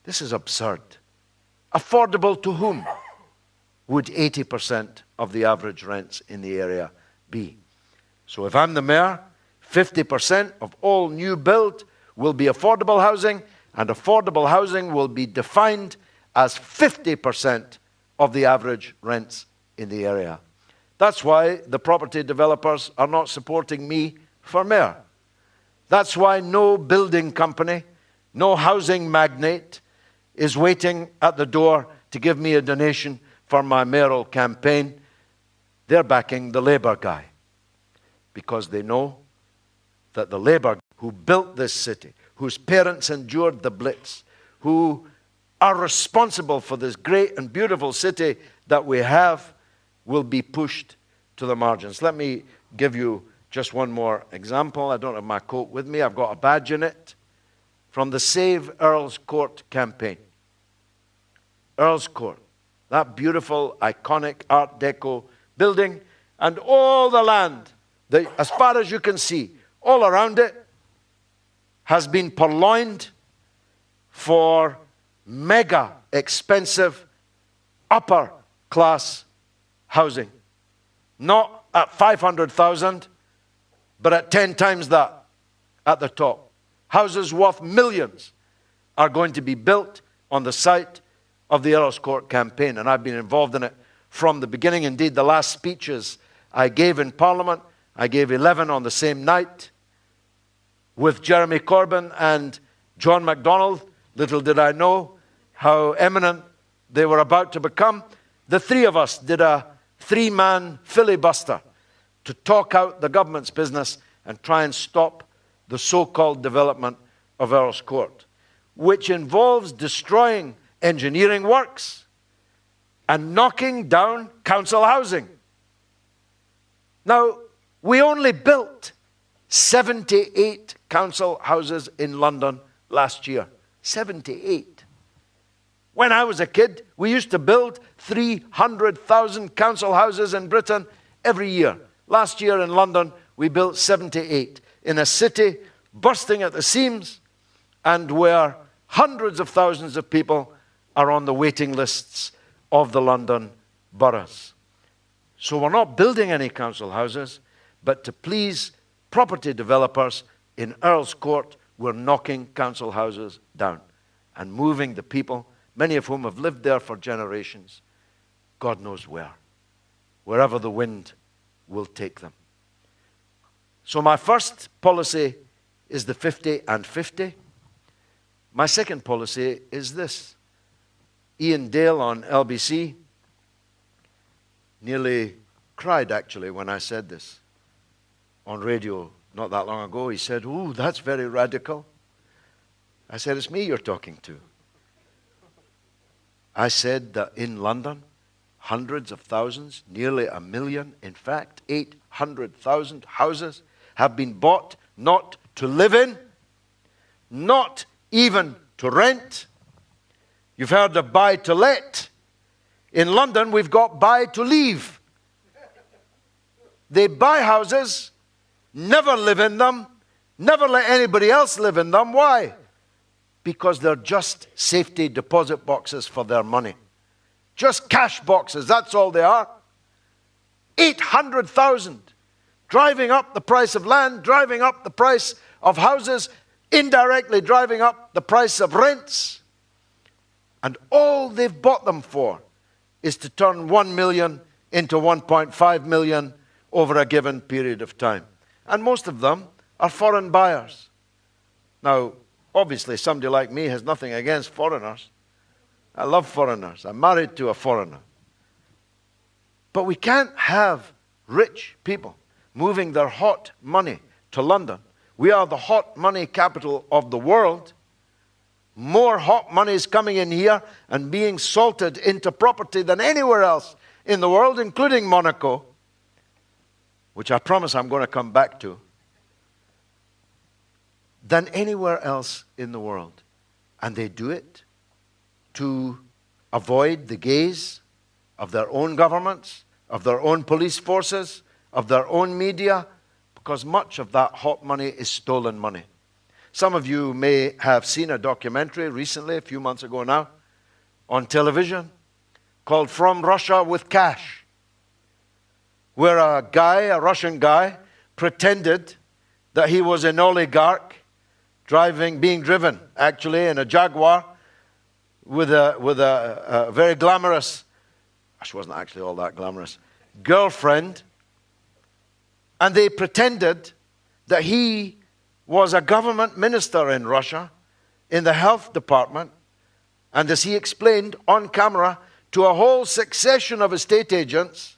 This is absurd. Affordable to whom would 80% of the average rents in the area be? So if I'm the mayor, 50% of all new build will be affordable housing, and affordable housing will be defined as 50% of the average rents in the area. That's why the property developers are not supporting me for mayor. That's why no building company, no housing magnate is waiting at the door to give me a donation for my mayoral campaign. They're backing the Labour guy because they know that the Labour who built this city, whose parents endured the Blitz, who are responsible for this great and beautiful city that we have, will be pushed to the margins. Let me give you just one more example. I don't have my coat with me. I've got a badge in it from the Save Earl's Court campaign. Earl's Court, that beautiful, iconic Art Deco building, and all the land, as far as you can see, all around it, has been purloined for mega expensive upper class housing. Not at 500,000, but at 10 times that at the top. Houses worth millions are going to be built on the site of the Earl's Court campaign, and I've been involved in it from the beginning. Indeed, the last speeches I gave in Parliament, I gave 11 on the same night with Jeremy Corbyn and John MacDonald. Little did I know how eminent they were about to become. The three of us did a three-man filibuster to talk out the government's business and try and stop the so-called development of Earl's Court, which involves destroying engineering works and knocking down council housing. Now, we only built 78 council houses in London last year. 78. When I was a kid, we used to build 300,000 council houses in Britain every year. Last year in London, we built 78 in a city bursting at the seams and where hundreds of thousands of people are on the waiting lists of the London boroughs. So we're not building any council houses, but to please property developers in Earl's Court, we're knocking council houses down and moving the people, many of whom have lived there for generations, God knows where, wherever the wind will take them. So my first policy is the 50 and 50. My second policy is this. Ian Dale on LBC nearly cried, actually, when I said this on radio not that long ago. He said, "Ooh, that's very radical." I said, "It's me you're talking to." I said that in London, hundreds of thousands, nearly 1 million, in fact, 800,000 houses have been bought not to live in, not even to rent. You've heard of buy to let. In London, we've got buy to leave. They buy houses, never live in them, never let anybody else live in them. Why? Because they're just safety deposit boxes for their money. Just cash boxes, that's all they are. 800,000. Driving up the price of land, driving up the price of houses, indirectly driving up the price of rents. And all they've bought them for is to turn 1 million into 1.5 million over a given period of time. And most of them are foreign buyers. Now, obviously, somebody like me has nothing against foreigners. I love foreigners. I'm married to a foreigner. But we can't have rich people moving their hot money to London. We are the hot money capital of the world. More hot money is coming in here and being salted into property than anywhere else in the world, including Monaco, which I promise I'm going to come back to, than anywhere else in the world. And they do it to avoid the gaze of their own governments, of their own police forces, of their own media, because much of that hot money is stolen money. Some of you may have seen a documentary recently, a few months ago now, on television called From Russia with Cash, where a Russian guy, pretended that he was an oligarch, being driven actually in a Jaguar with a very glamorous, she wasn't actually all that glamorous, girlfriend. And they pretended that he was a government minister in Russia, in the health department. And as he explained on camera to a whole succession of estate agents,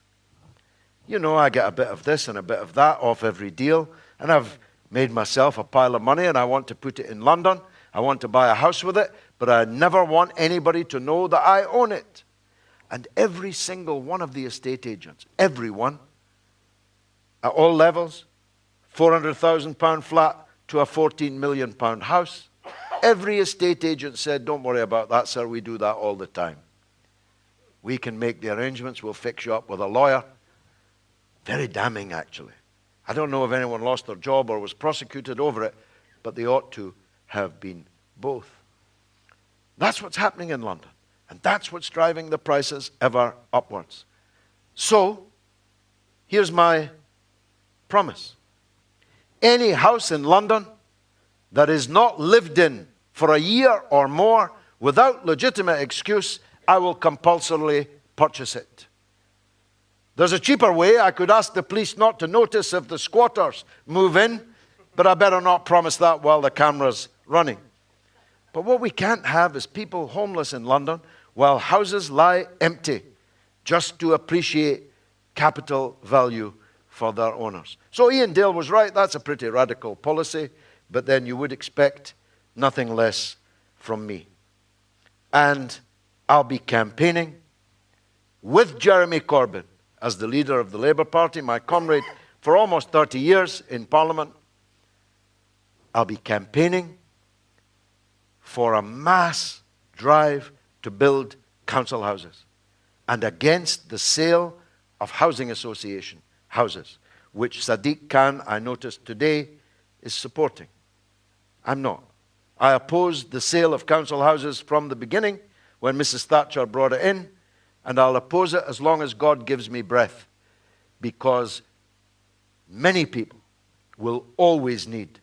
you know, I get a bit of this and a bit of that off every deal. And I've made myself a pile of money and I want to put it in London. I want to buy a house with it, but I never want anybody to know that I own it. And every single one of the estate agents, everyone, at all levels, £400,000 flat to a £14 million house. Every estate agent said, "Don't worry about that, sir. We do that all the time. We can make the arrangements. We'll fix you up with a lawyer." Very damning, actually. I don't know if anyone lost their job or was prosecuted over it, but they ought to have been both. That's what's happening in London. And that's what's driving the prices ever upwards. So, here's my promise. Any house in London that is not lived in for a year or more without legitimate excuse I will compulsorily purchase it. There's a cheaper way. I could ask the police not to notice if the squatters move in, but I better not promise that while the camera's running. But what we can't have is people homeless in London while houses lie empty just to appreciate capital value for their owners. So Ian Dale was right. That's a pretty radical policy, but then you would expect nothing less from me. And I'll be campaigning with Jeremy Corbyn as the leader of the Labour Party, my comrade for almost 30 years in Parliament. I'll be campaigning for a mass drive to build council houses and against the sale of housing association houses, which Sadiq Khan, I noticed today, is supporting. I'm not. I opposed the sale of council houses from the beginning when Mrs. Thatcher brought it in, and I'll oppose it as long as God gives me breath, because many people will always need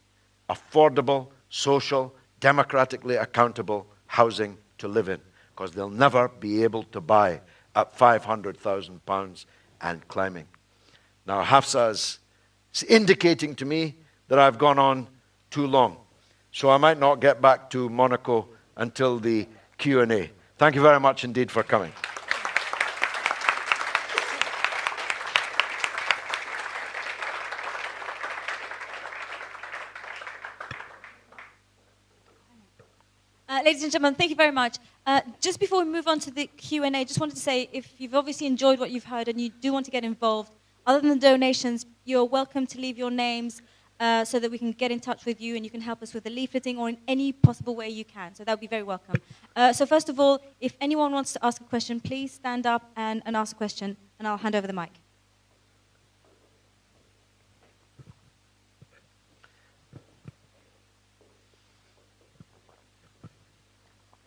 affordable, social, democratically accountable housing to live in, because they'll never be able to buy at £500,000 and climbing. Now, Hafsa is indicating to me that I've gone on too long, so I might not get back to Monaco until the Q&A. Thank you very much indeed for coming. Ladies and gentlemen, thank you very much. Just before we move on to the Q&A, just wanted to say, if you've obviously enjoyed what you've heard and you do want to get involved, other than the donations, you're welcome to leave your names so that we can get in touch with you and you can help us with the leafleting or in any possible way you can. So that would be very welcome. So first of all, if anyone wants to ask a question, please stand up and ask a question, and I'll hand over the mic.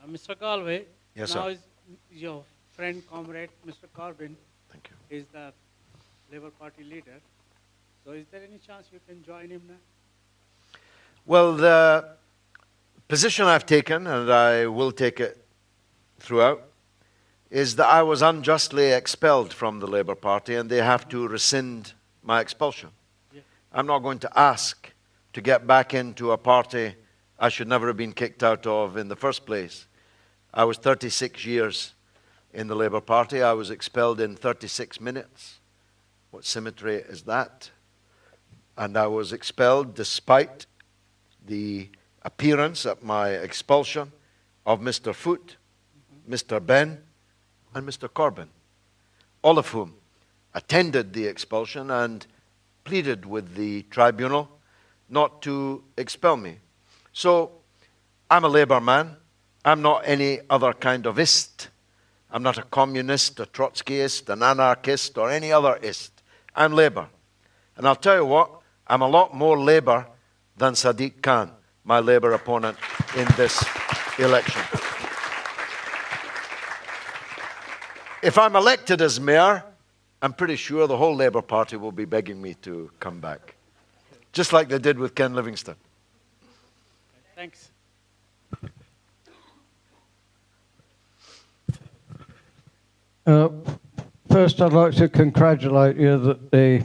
Mr. Galloway, yes, now sir. is your friend, comrade, Mr. Corbyn, Thank you. is the Labour Party leader. So is there any chance you can join him now? Well, the position I've taken, and I will take it throughout, is that I was unjustly expelled from the Labour Party and they have to rescind my expulsion. Yeah. I'm not going to ask to get back into a party I should never have been kicked out of in the first place. I was 36 years in the Labour Party. I was expelled in 36 minutes. What symmetry is that? And I was expelled despite the appearance at my expulsion of Mr. Foote, Mr. Benn, and Mr. Corbyn, all of whom attended the expulsion and pleaded with the tribunal not to expel me. So I'm a Labour man. I'm not any other kind of ist. I'm not a communist, a Trotskyist, an anarchist, or any other ist. I'm Labour. And I'll tell you what, I'm a lot more Labour than Sadiq Khan, my Labour opponent in this election. If I'm elected as mayor, I'm pretty sure the whole Labour Party will be begging me to come back, just like they did with Ken Livingstone. Thanks. First, I'd like to congratulate you that the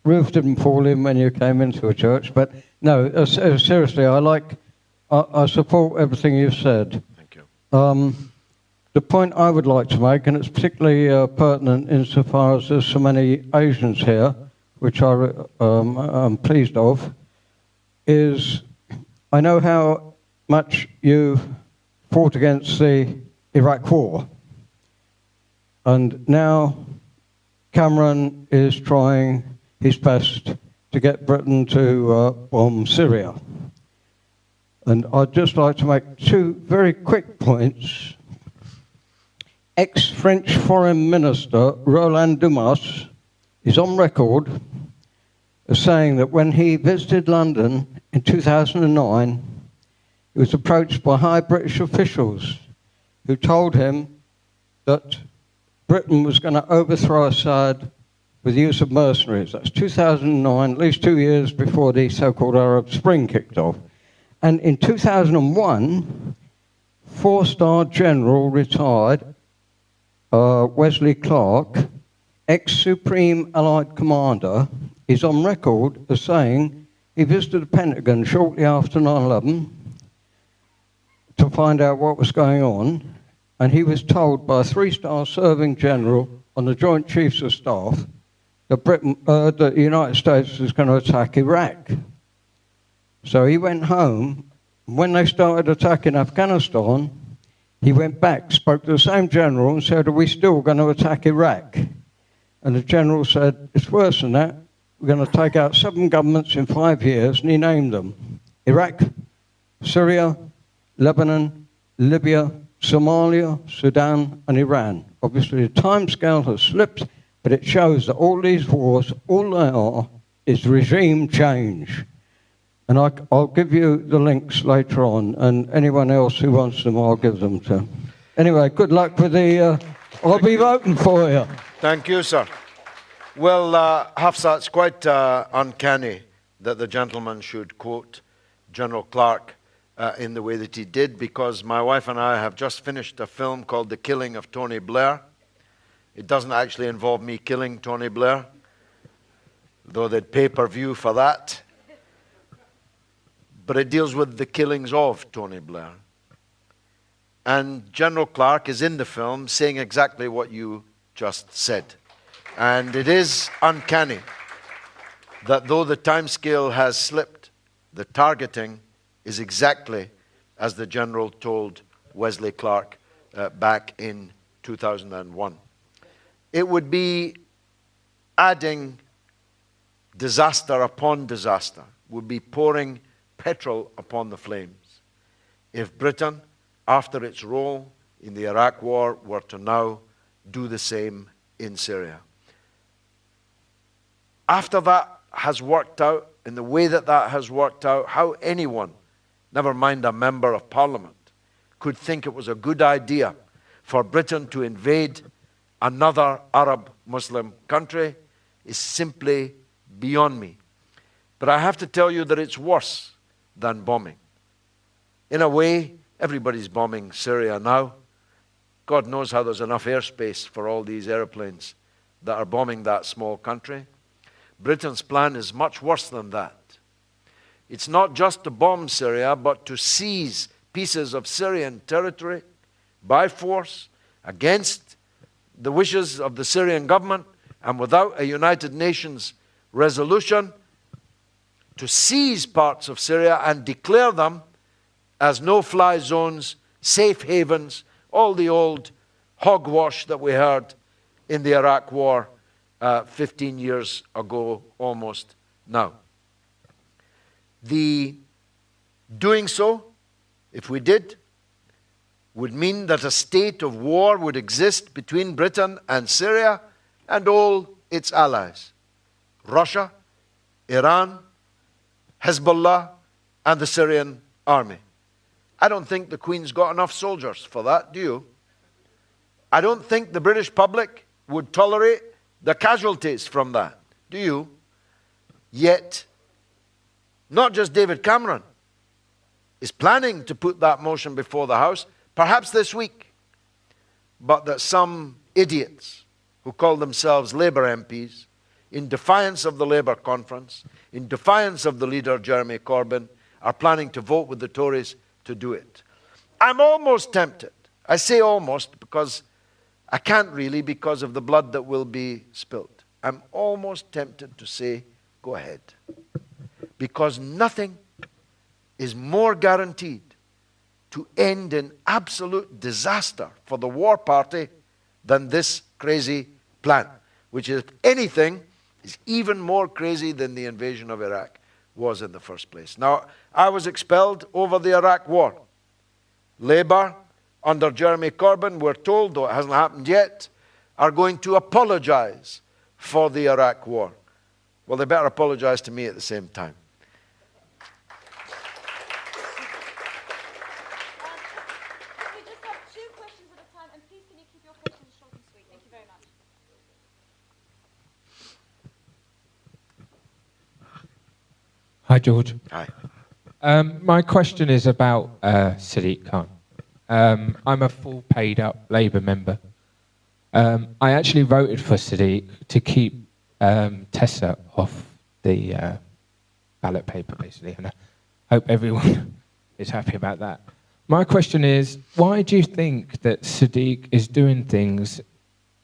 roof didn't fall in when you came into a church. But no, seriously, I support everything you've said. Thank you. The point I would like to make, and it's particularly pertinent insofar as there's so many Asians here, which I'm pleased of, is I know how much you fought against the Iraq War. And now Cameron is trying his best to get Britain to bomb Syria. And I'd just like to make two very quick points. Ex-French Foreign Minister Roland Dumas is on record as saying that when he visited London in 2009, he was approached by high British officials who told him that Britain was going to overthrow Assad with the use of mercenaries. That's 2009, at least 2 years before the so-called Arab Spring kicked off. And in 2001, four-star general retired Wesley Clark, ex-Supreme Allied Commander, is on record as saying he visited the Pentagon shortly after 9/11 to find out what was going on, and he was told by a 3-star serving general on the Joint Chiefs of Staff that the United States was going to attack Iraq. So he went home. When they started attacking Afghanistan, he went back, spoke to the same general and said, "Are we still going to attack Iraq?" And the general said, "It's worse than that. We're going to take out 7 governments in 5 years," and he named them: Iraq, Syria, Lebanon, Libya, Somalia, Sudan, and Iran. Obviously, the timescale has slipped, but it shows that all these wars, all they are, is regime change. And I'll give you the links later on, and anyone else who wants them, I'll give them to. Anyway, good luck with the... I'll be voting for you. Thank you, sir. Well, Hafsa, it's quite uncanny that the gentleman should quote General Clark in the way that he did, because my wife and I have just finished a film called The Killing of Tony Blair. It doesn't actually involve me killing Tony Blair, though they'd pay-per-view for that. But it deals with the killings of Tony Blair. And General Clark is in the film saying exactly what you just said. And it is uncanny that though the timescale has slipped, the targeting is exactly as the General told Wesley Clark back in 2001. It would be adding disaster upon disaster, would be pouring petrol upon the flames if Britain, after its role in the Iraq War, were to now do the same in Syria. After that has worked out, in the way that that has worked out, how anyone, never mind a member of Parliament, could think it was a good idea for Britain to invade another Arab Muslim country is simply beyond me. But I have to tell you that it's worse than bombing. In a way, everybody's bombing Syria now. God knows how there's enough airspace for all these airplanes that are bombing that small country. Britain's plan is much worse than that. It's not just to bomb Syria, but to seize pieces of Syrian territory by force against the wishes of the Syrian government and without a United Nations resolution, to seize parts of Syria and declare them as no-fly zones, safe havens, all the old hogwash that we heard in the Iraq War 15 years ago almost now. The doing so, if we did, would mean that a state of war would exist between Britain and Syria and all its allies: Russia, Iran, Hezbollah, and the Syrian army. I don't think the Queen's got enough soldiers for that, do you? I don't think the British public would tolerate the casualties from that, do you? Yet, not just David Cameron is planning to put that motion before the House, perhaps this week, but that some idiots who call themselves Labour MPs, in defiance of the Labour conference, in defiance of the leader, Jeremy Corbyn, are planning to vote with the Tories to do it. I'm almost tempted. I say almost because I can't really, because of the blood that will be spilt. I'm almost tempted to say, go ahead. Because nothing is more guaranteed to end in absolute disaster for the war party than this crazy plan, which, if anything, is even more crazy than the invasion of Iraq was in the first place. Now, I was expelled over the Iraq War. Labour, under Jeremy Corbyn, we're told, though it hasn't happened yet, are going to apologise for the Iraq War. Well, they better apologise to me at the same time. We just have 2 questions at a time, and please can you keep your questions short and sweet? Thank you very much. Hi, George. Hi. My question is about Sadiq Khan. I'm a full paid-up Labour member. I actually voted for Sadiq to keep Tessa off the ballot paper, basically, and I hope everyone is happy about that. My question is, why do you think that Sadiq is doing things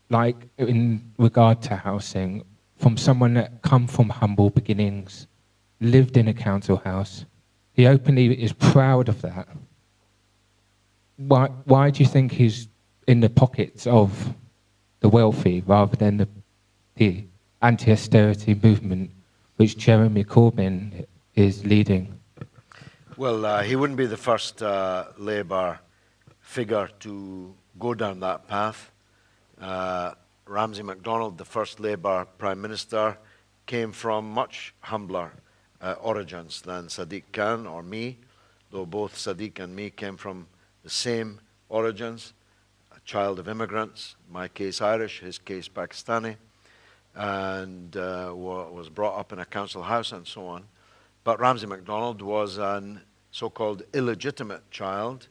like in regard to housing from someone that come from humble beginnings, lived in a council house? He openly is proud of that. Why do you think he's in the pockets of the wealthy rather than the anti-austerity movement which Jeremy Corbyn is leading? Well, he wouldn't be the first Labour figure to go down that path. Ramsay MacDonald, the first Labour Prime Minister, came from much humbler origins than Sadiq Khan or me, though both Sadiq and me came from the same origins, a child of immigrants, my case Irish, his case Pakistani, and was brought up in a council house and so on. But Ramsay MacDonald was an so-called illegitimate child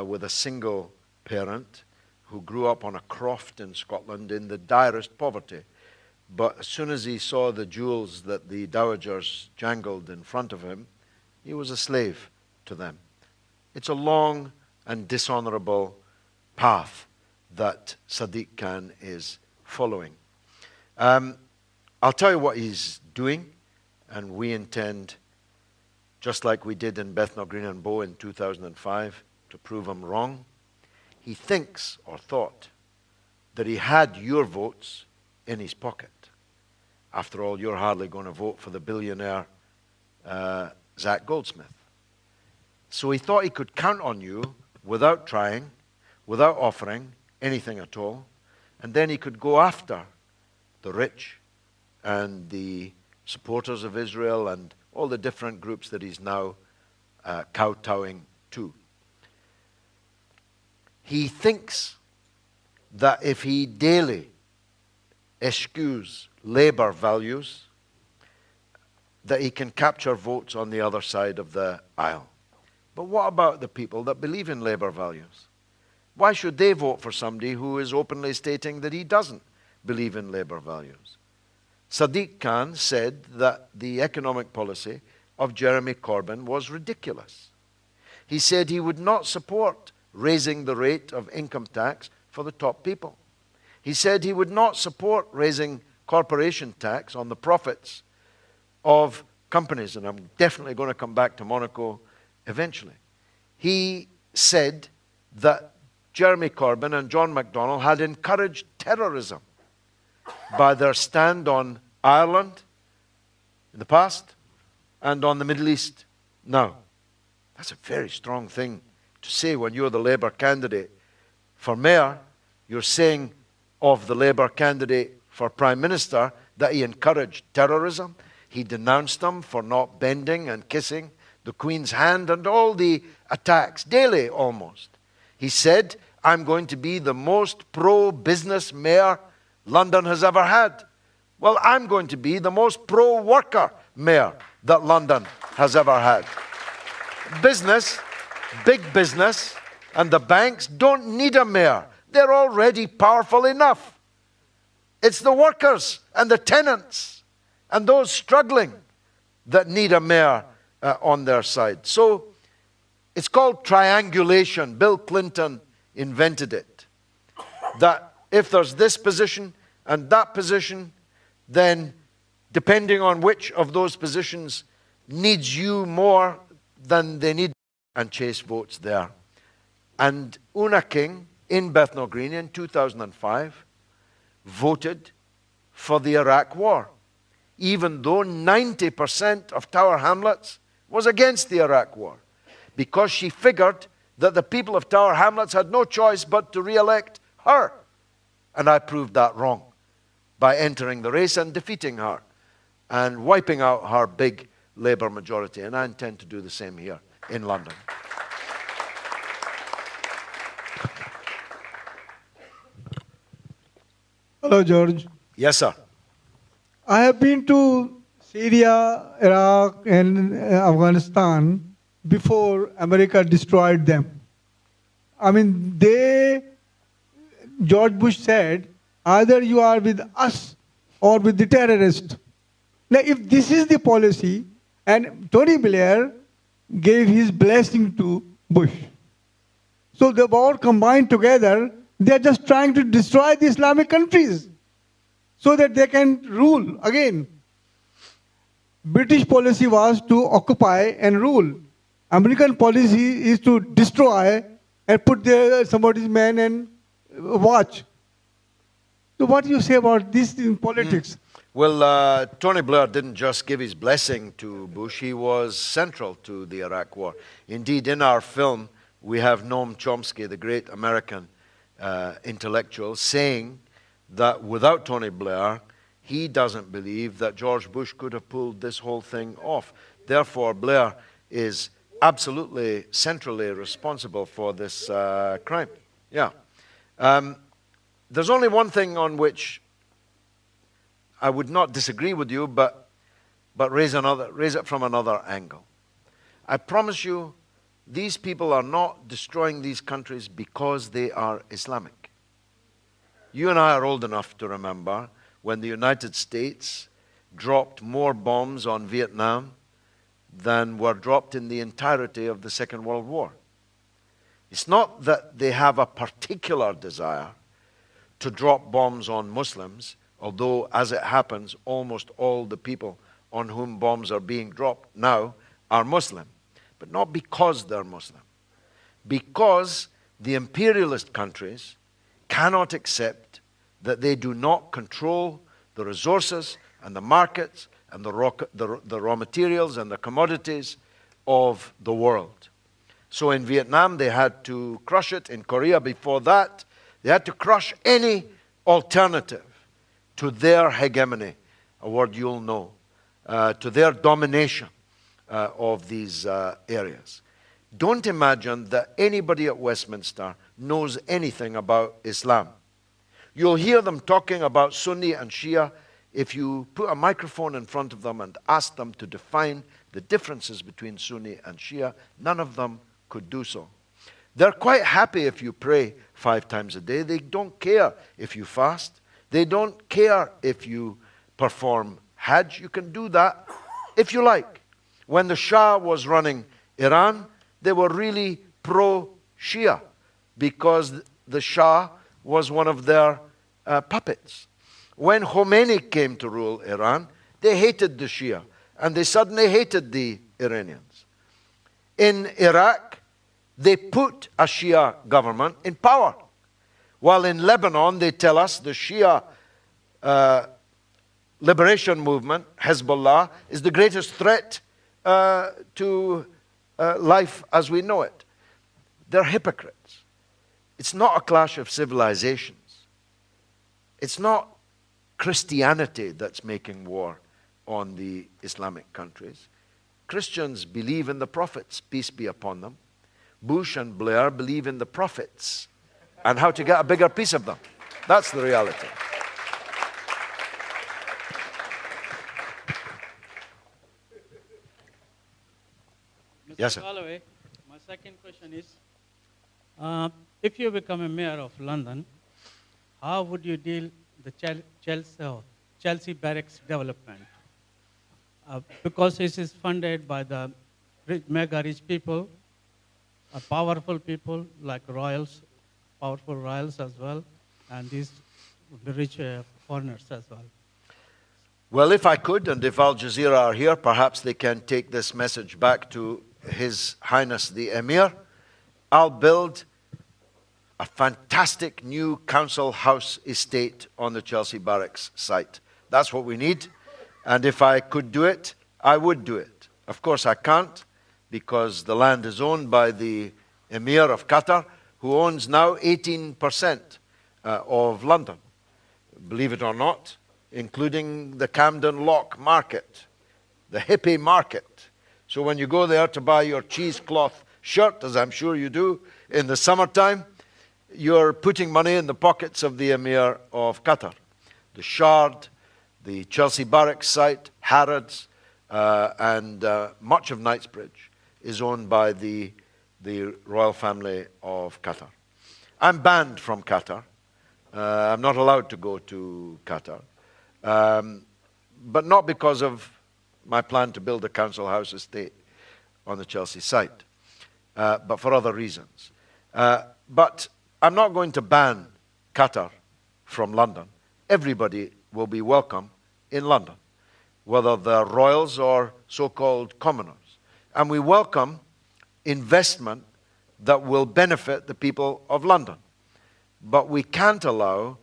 with a single parent who grew up on a croft in Scotland in the direst poverty. But as soon as he saw the jewels that the dowagers jangled in front of him, he was a slave to them. It's a long and dishonorable path that Sadiq Khan is following. I'll tell you what he's doing, and we intend, just like we did in Bethnal Green and Bow in 2005, to prove him wrong. He thinks, or thought, that he had your votes in his pocket. After all, you're hardly going to vote for the billionaire Zach Goldsmith. So he thought he could count on you without trying, without offering anything at all, and then he could go after the rich and the supporters of Israel and all the different groups that he's now kowtowing to. He thinks that if he daily eschews Labour values, that he can capture votes on the other side of the aisle. But what about the people that believe in Labour values? Why should they vote for somebody who is openly stating that he doesn't believe in Labour values? Sadiq Khan said that the economic policy of Jeremy Corbyn was ridiculous. He said he would not support raising the rate of income tax for the top people. He said he would not support raising corporation tax on the profits of companies, and I'm definitely going to come back to Monaco eventually. He said that Jeremy Corbyn and John McDonnell had encouraged terrorism by their stand on Ireland in the past and on the Middle East now. That's a very strong thing to say when you're the Labour candidate for mayor. You're saying of the Labour candidate for Prime Minister that he encouraged terrorism. He denounced them for not bending and kissing the Queen's hand and all the attacks, daily almost. He said, I'm going to be the most pro-business mayor London has ever had. Well, I'm going to be the most pro-worker mayor that London has ever had. Business, big business, and the banks don't need a mayor. They're already powerful enough. It's the workers and the tenants and those struggling that need a mayor on their side. So it's called triangulation. Bill Clinton invented it. That if there's this position and that position, then depending on which of those positions needs you more than they need, and chase votes there. And Una King in Bethnal Green in 2005 voted for the Iraq War, even though 90% of Tower Hamlets was against the Iraq War, because she figured that the people of Tower Hamlets had no choice but to re-elect her. And I proved that wrong by entering the race and defeating her and wiping out her big Labour majority. And I intend to do the same here in London. Hello, George. Yes, sir. I have been to Syria, Iraq, and Afghanistan before America destroyed them. I mean, they George Bush said, either you are with us or with the terrorists. Now, if this is the policy, and Tony Blair gave his blessing to Bush. So they all combined together, they are just trying to destroy the Islamic countries so that they can rule again. British policy was to occupy and rule. American policy is to destroy and put there somebody's man and watch. So what do you say about this in politics? Well, Tony Blair didn't just give his blessing to Bush, he was central to the Iraq War. Indeed, in our film, we have Noam Chomsky, the great American intellectual, saying that without Tony Blair, he doesn't believe that George Bush could have pulled this whole thing off. Therefore, Blair is absolutely centrally responsible for this crime. Yeah. There's only one thing on which I would not disagree with you, but raise it from another angle. I promise you, these people are not destroying these countries because they are Islamic. You and I are old enough to remember when the United States dropped more bombs on Vietnam than were dropped in the entirety of the Second World War. It's not that they have a particular desire to drop bombs on Muslims, although, as it happens, almost all the people on whom bombs are being dropped now are Muslim. But not because they're Muslim. Because the imperialist countries cannot accept that they do not control the resources and the markets and the raw materials and the commodities of the world. So in Vietnam, they had to crush it. In Korea, before that, they had to crush any alternative to their hegemony, a word you'll know, to their domination of these areas. Don't imagine that anybody at Westminster knows anything about Islam. You'll hear them talking about Sunni and Shia if you put a microphone in front of them and ask them to define the differences between Sunni and Shia. None of them could do so. They're quite happy if you pray 5 times a day. They don't care if you fast. They don't care if you perform Hajj. You can do that if you like. When the Shah was running Iran, they were really pro-Shia because the Shah was one of their puppets. When Khomeini came to rule Iran, they hated the Shia and they suddenly hated the Iranians. In Iraq, they put a Shia government in power. While in Lebanon, they tell us the Shia liberation movement, Hezbollah, is the greatest threat to life as we know it. They're hypocrites. It's not a clash of civilizations. It's not Christianity that's making war on the Islamic countries. Christians believe in the prophets, peace be upon them. Bush and Blair believe in the prophets and how to get a bigger piece of them. That's the reality. Mr. Yes, sir. Galloway, my second question is, if you become a mayor of London, how would you deal the Chelsea Barracks development? Because this is funded by the mega rich people, powerful people like royals, powerful royals as well, and these rich foreigners as well. Well, if I could, and if Al Jazeera are here, perhaps they can take this message back to His Highness the Emir. I'll build a fantastic new council house estate on the Chelsea Barracks site. That's what we need. And if I could do it, I would do it. Of course, I can't, because the land is owned by the Emir of Qatar, who owns now 18% of London, believe it or not, including the Camden Lock Market, the hippie market. So when you go there to buy your cheesecloth shirt, as I'm sure you do in the summertime, you're putting money in the pockets of the Emir of Qatar. The Shard, the Chelsea Barracks site, Harrods, and much of Knightsbridge is owned by the royal family of Qatar. I'm banned from Qatar I'm not allowed to go to Qatar. But not because of my plan to build a council house estate on the Chelsea site, but for other reasons. But I'm not going to ban Qatar from London. Everybody will be welcome in London, whether they're royals or so-called commoners. And we welcome investment that will benefit the people of London. But we can't allow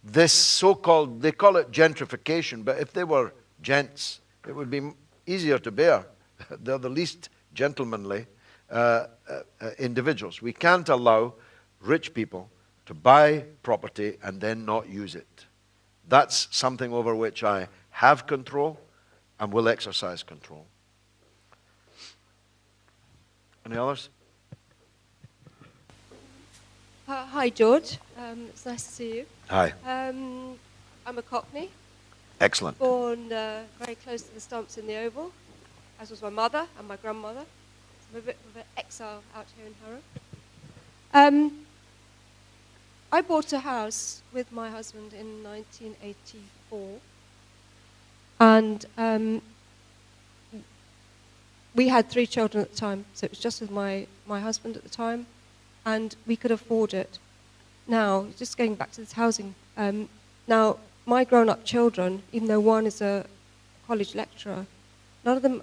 this so-called, they call it gentrification, but if they were gents, it would be easier to bear. They're the least gentlemanly individuals. We can't allow rich people to buy property and then not use it. That's something over which I have control and will exercise control. Any others? Hi, George. It's nice to see you. Hi. I'm a Cockney. Excellent. Born very close to the stumps in the Oval, as was my mother and my grandmother. So I'm a bit of an exile out here in Harrow. I bought a house with my husband in 1984. And we had 3 children at the time, so it was just with my husband at the time, and we could afford it. Now, just going back to this housing, now my grown-up children, even though one is a college lecturer, none of them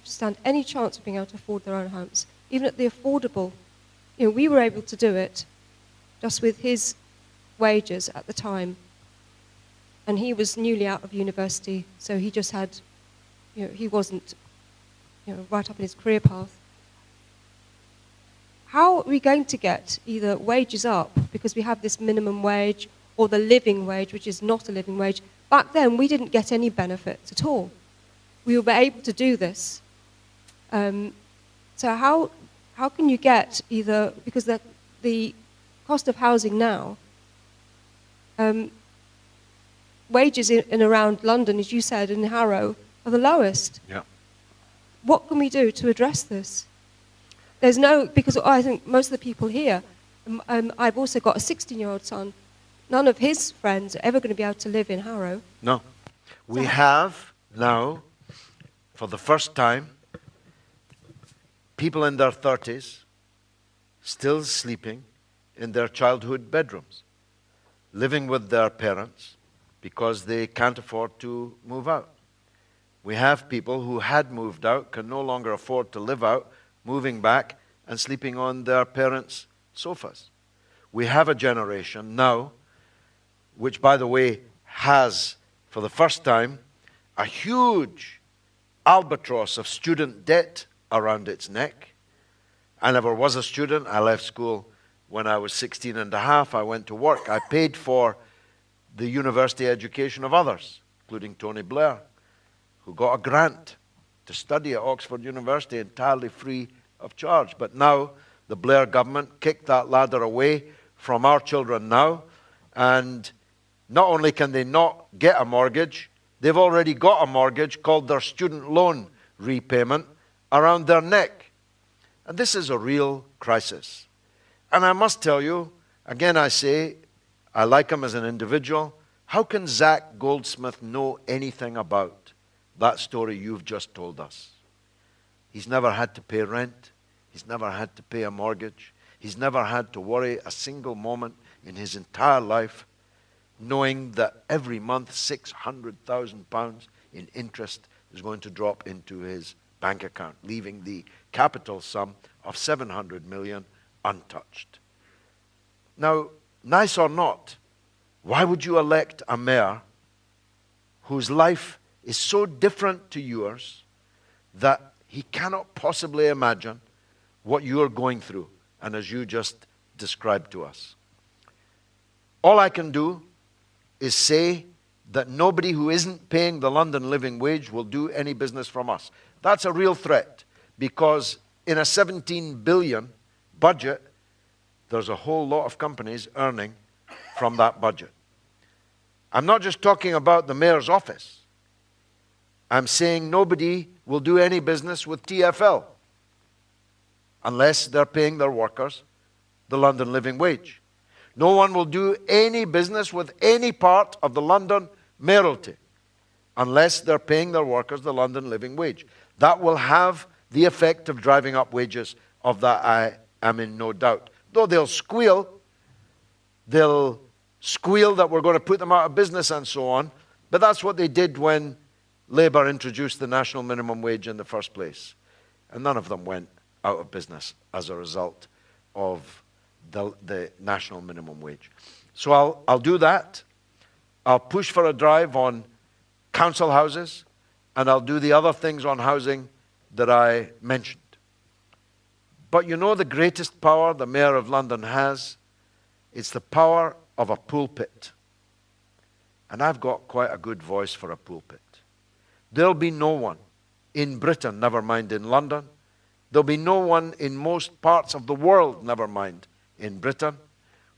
stand any chance of being able to afford their own homes. Even at the affordable, we were able to do it just with his wages at the time. And he was newly out of university, so he just had, he wasn't, right up in his career path. How are we going to get either wages up, because we have this minimum wage, or the living wage, which is not a living wage? Back then, we didn't get any benefits at all. We were able to do this. So how can you get either, because the cost of housing now, wages in around London, as you said, in Harrow, are the lowest. Yeah. What can we do to address this? There's no, because I think most of the people here, I've also got a 16-year-old son. None of his friends are ever going to be able to live in Harrow. No. We have now, for the first time, people in their 30s still sleeping in their childhood bedrooms, living with their parents because they can't afford to move out. We have people who had moved out, can no longer afford to live out, moving back and sleeping on their parents' sofas. We have a generation now, which, by the way, has, for the first time, a huge albatross of student debt around its neck. I never was a student. I left school when I was 16 and a half. I went to work. I paid for the university education of others, including Tony Blair, who got a grant to study at Oxford University entirely free of charge. But now the Blair government kicked that ladder away from our children now, and not only can they not get a mortgage, they've already got a mortgage called their student loan repayment around their neck. And this is a real crisis. And I must tell you, again I say, I like him as an individual. How can Zach Goldsmith know anything about that story you've just told us? He's never had to pay rent. He's never had to pay a mortgage. He's never had to worry a single moment in his entire life, knowing that every month £600,000 in interest is going to drop into his bank account, leaving the capital sum of 700 million untouched. Now, nice or not, why would you elect a mayor whose life is so different to yours that he cannot possibly imagine what you're going through, and as you just described to us? All I can do is say that nobody who isn't paying the London living wage will do any business from us. That's a real threat, because in a 17 billion budget, there's a whole lot of companies earning from that budget. I'm not just talking about the mayor's office. I'm saying nobody will do any business with TfL unless they're paying their workers the London living wage. No one will do any business with any part of the London mayoralty unless they're paying their workers the London living wage. That will have the effect of driving up wages. Of that I am in no doubt. Though they'll squeal that we're going to put them out of business and so on, but that's what they did when Labour introduced the national minimum wage in the first place. And none of them went out of business as a result of the national minimum wage. So I'll do that. I'll push for a drive on council houses, and I'll do the other things on housing that I mentioned. But you know the greatest power the Mayor of London has? It's the power of a pulpit. And I've got quite a good voice for a pulpit. There'll be no one in Britain, never mind in London. There'll be no one in most parts of the world, never mind in Britain,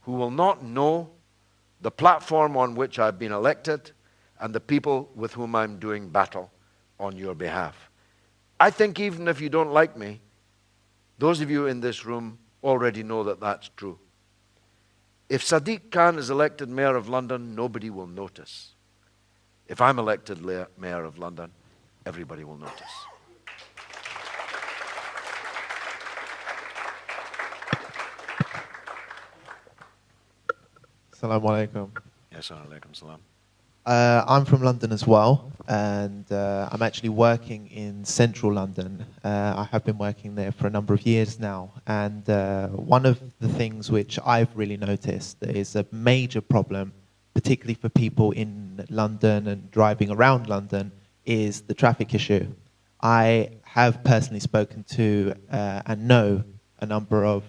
who will not know the platform on which I've been elected and the people with whom I'm doing battle on your behalf. I think even if you don't like me, those of you in this room already know that that's true. If Sadiq Khan is elected Mayor of London, nobody will notice. If I'm elected Mayor of London, everybody will notice. Assalamu alaikum. Yes, alaikum salam. I'm from London as well, and I'm actually working in central London. I have been working there for a number of years now, and one of the things which I've really noticed is a major problem, particularly for people in London and driving around London, is the traffic issue. I have personally spoken to and know a number of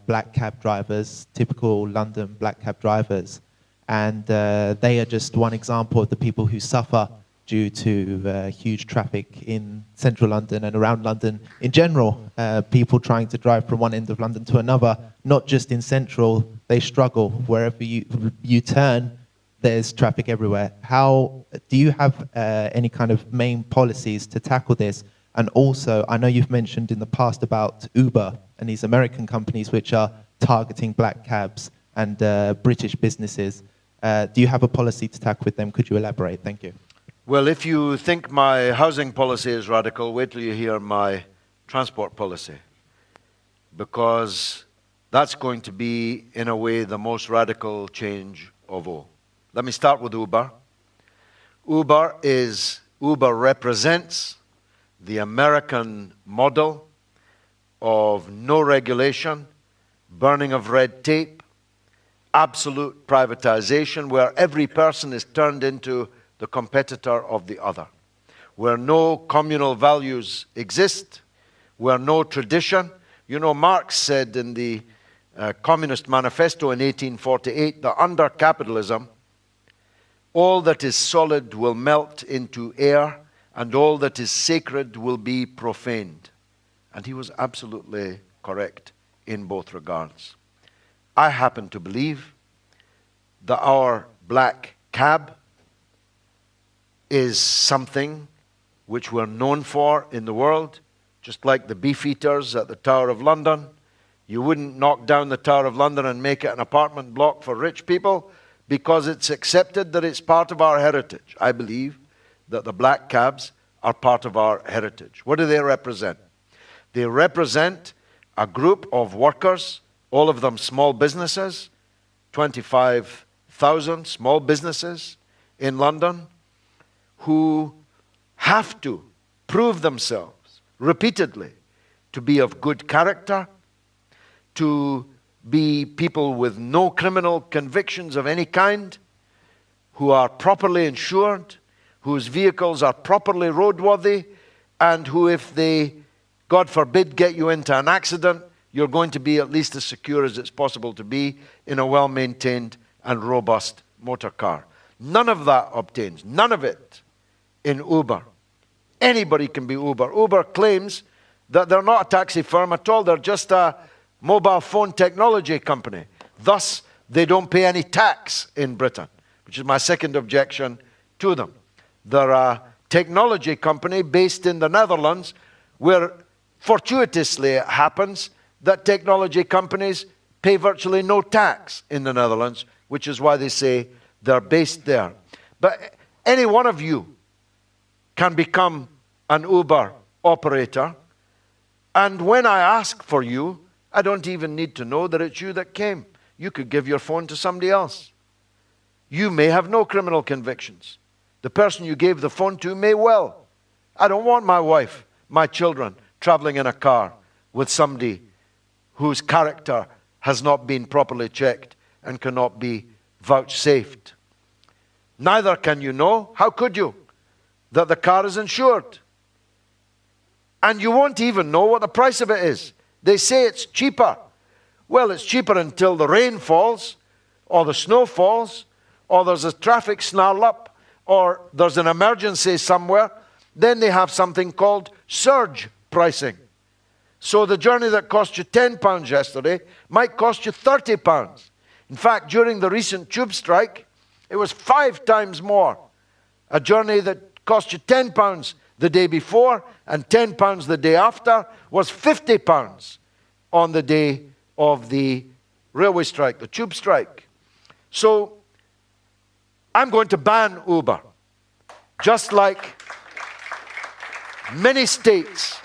black cab drivers, typical London black cab drivers, and they are just one example of the people who suffer due to huge traffic in central London and around London in general. People trying to drive from one end of London to another, not just in central, they struggle. Wherever you turn, there's traffic everywhere. How do you have any kind of main policies to tackle this? And also, I know you've mentioned in the past about Uber and these American companies which are targeting black cabs and British businesses. Do you have a policy to tackle with them? Could you elaborate? Thank you. Well, if you think my housing policy is radical, wait till you hear my transport policy. Because that's going to be, in a way, the most radical change of all. Let me start with Uber. Uber represents the American model of no regulation, burning of red tape, absolute privatization, where every person is turned into the competitor of the other, where no communal values exist, where no tradition. You know, Marx said in the Communist Manifesto in 1848 that under capitalism, all that is solid will melt into air, and all that is sacred will be profaned. And he was absolutely correct in both regards. I happen to believe that our black cab is something which we're known for in the world, just like the beefeaters at the Tower of London. You wouldn't knock down the Tower of London and make it an apartment block for rich people because it's accepted that it's part of our heritage. I believe that the black cabs are part of our heritage. What do they represent? They represent a group of workers, all of them small businesses, 25,000 small businesses in London, who have to prove themselves repeatedly to be of good character, to be people with no criminal convictions of any kind, who are properly insured, whose vehicles are properly roadworthy, and who, if they, God forbid, get you into an accident, you're going to be at least as secure as it's possible to be in a well-maintained and robust motor car. None of that obtains, none of it in Uber. Anybody can be Uber. Uber claims that they're not a taxi firm at all, they're just a mobile phone technology company. Thus, they don't pay any tax in Britain, which is my second objection to them. They're a technology company based in the Netherlands, where fortuitously it happens that technology companies pay virtually no tax in the Netherlands, which is why they say they're based there. But any one of you can become an Uber operator. And when I ask for you, I don't even need to know that it's you that came. You could give your phone to somebody else. You may have no criminal convictions. The person you gave the phone to may well. I don't want my wife, my children, traveling in a car with somebody whose character has not been properly checked and cannot be vouchsafed. Neither can you know, how could you, that the car is insured? And you won't even know what the price of it is. They say it's cheaper. Well, it's cheaper until the rain falls, or the snow falls, or there's a traffic snarl up, or there's an emergency somewhere. Then they have something called surge pricing. So the journey that cost you £10 yesterday might cost you £30. In fact, during the recent tube strike, it was 5 times more. A journey that cost you £10 the day before and £10 the day after was £50 on the day of the railway strike, the tube strike. So I'm going to ban Uber, just like many states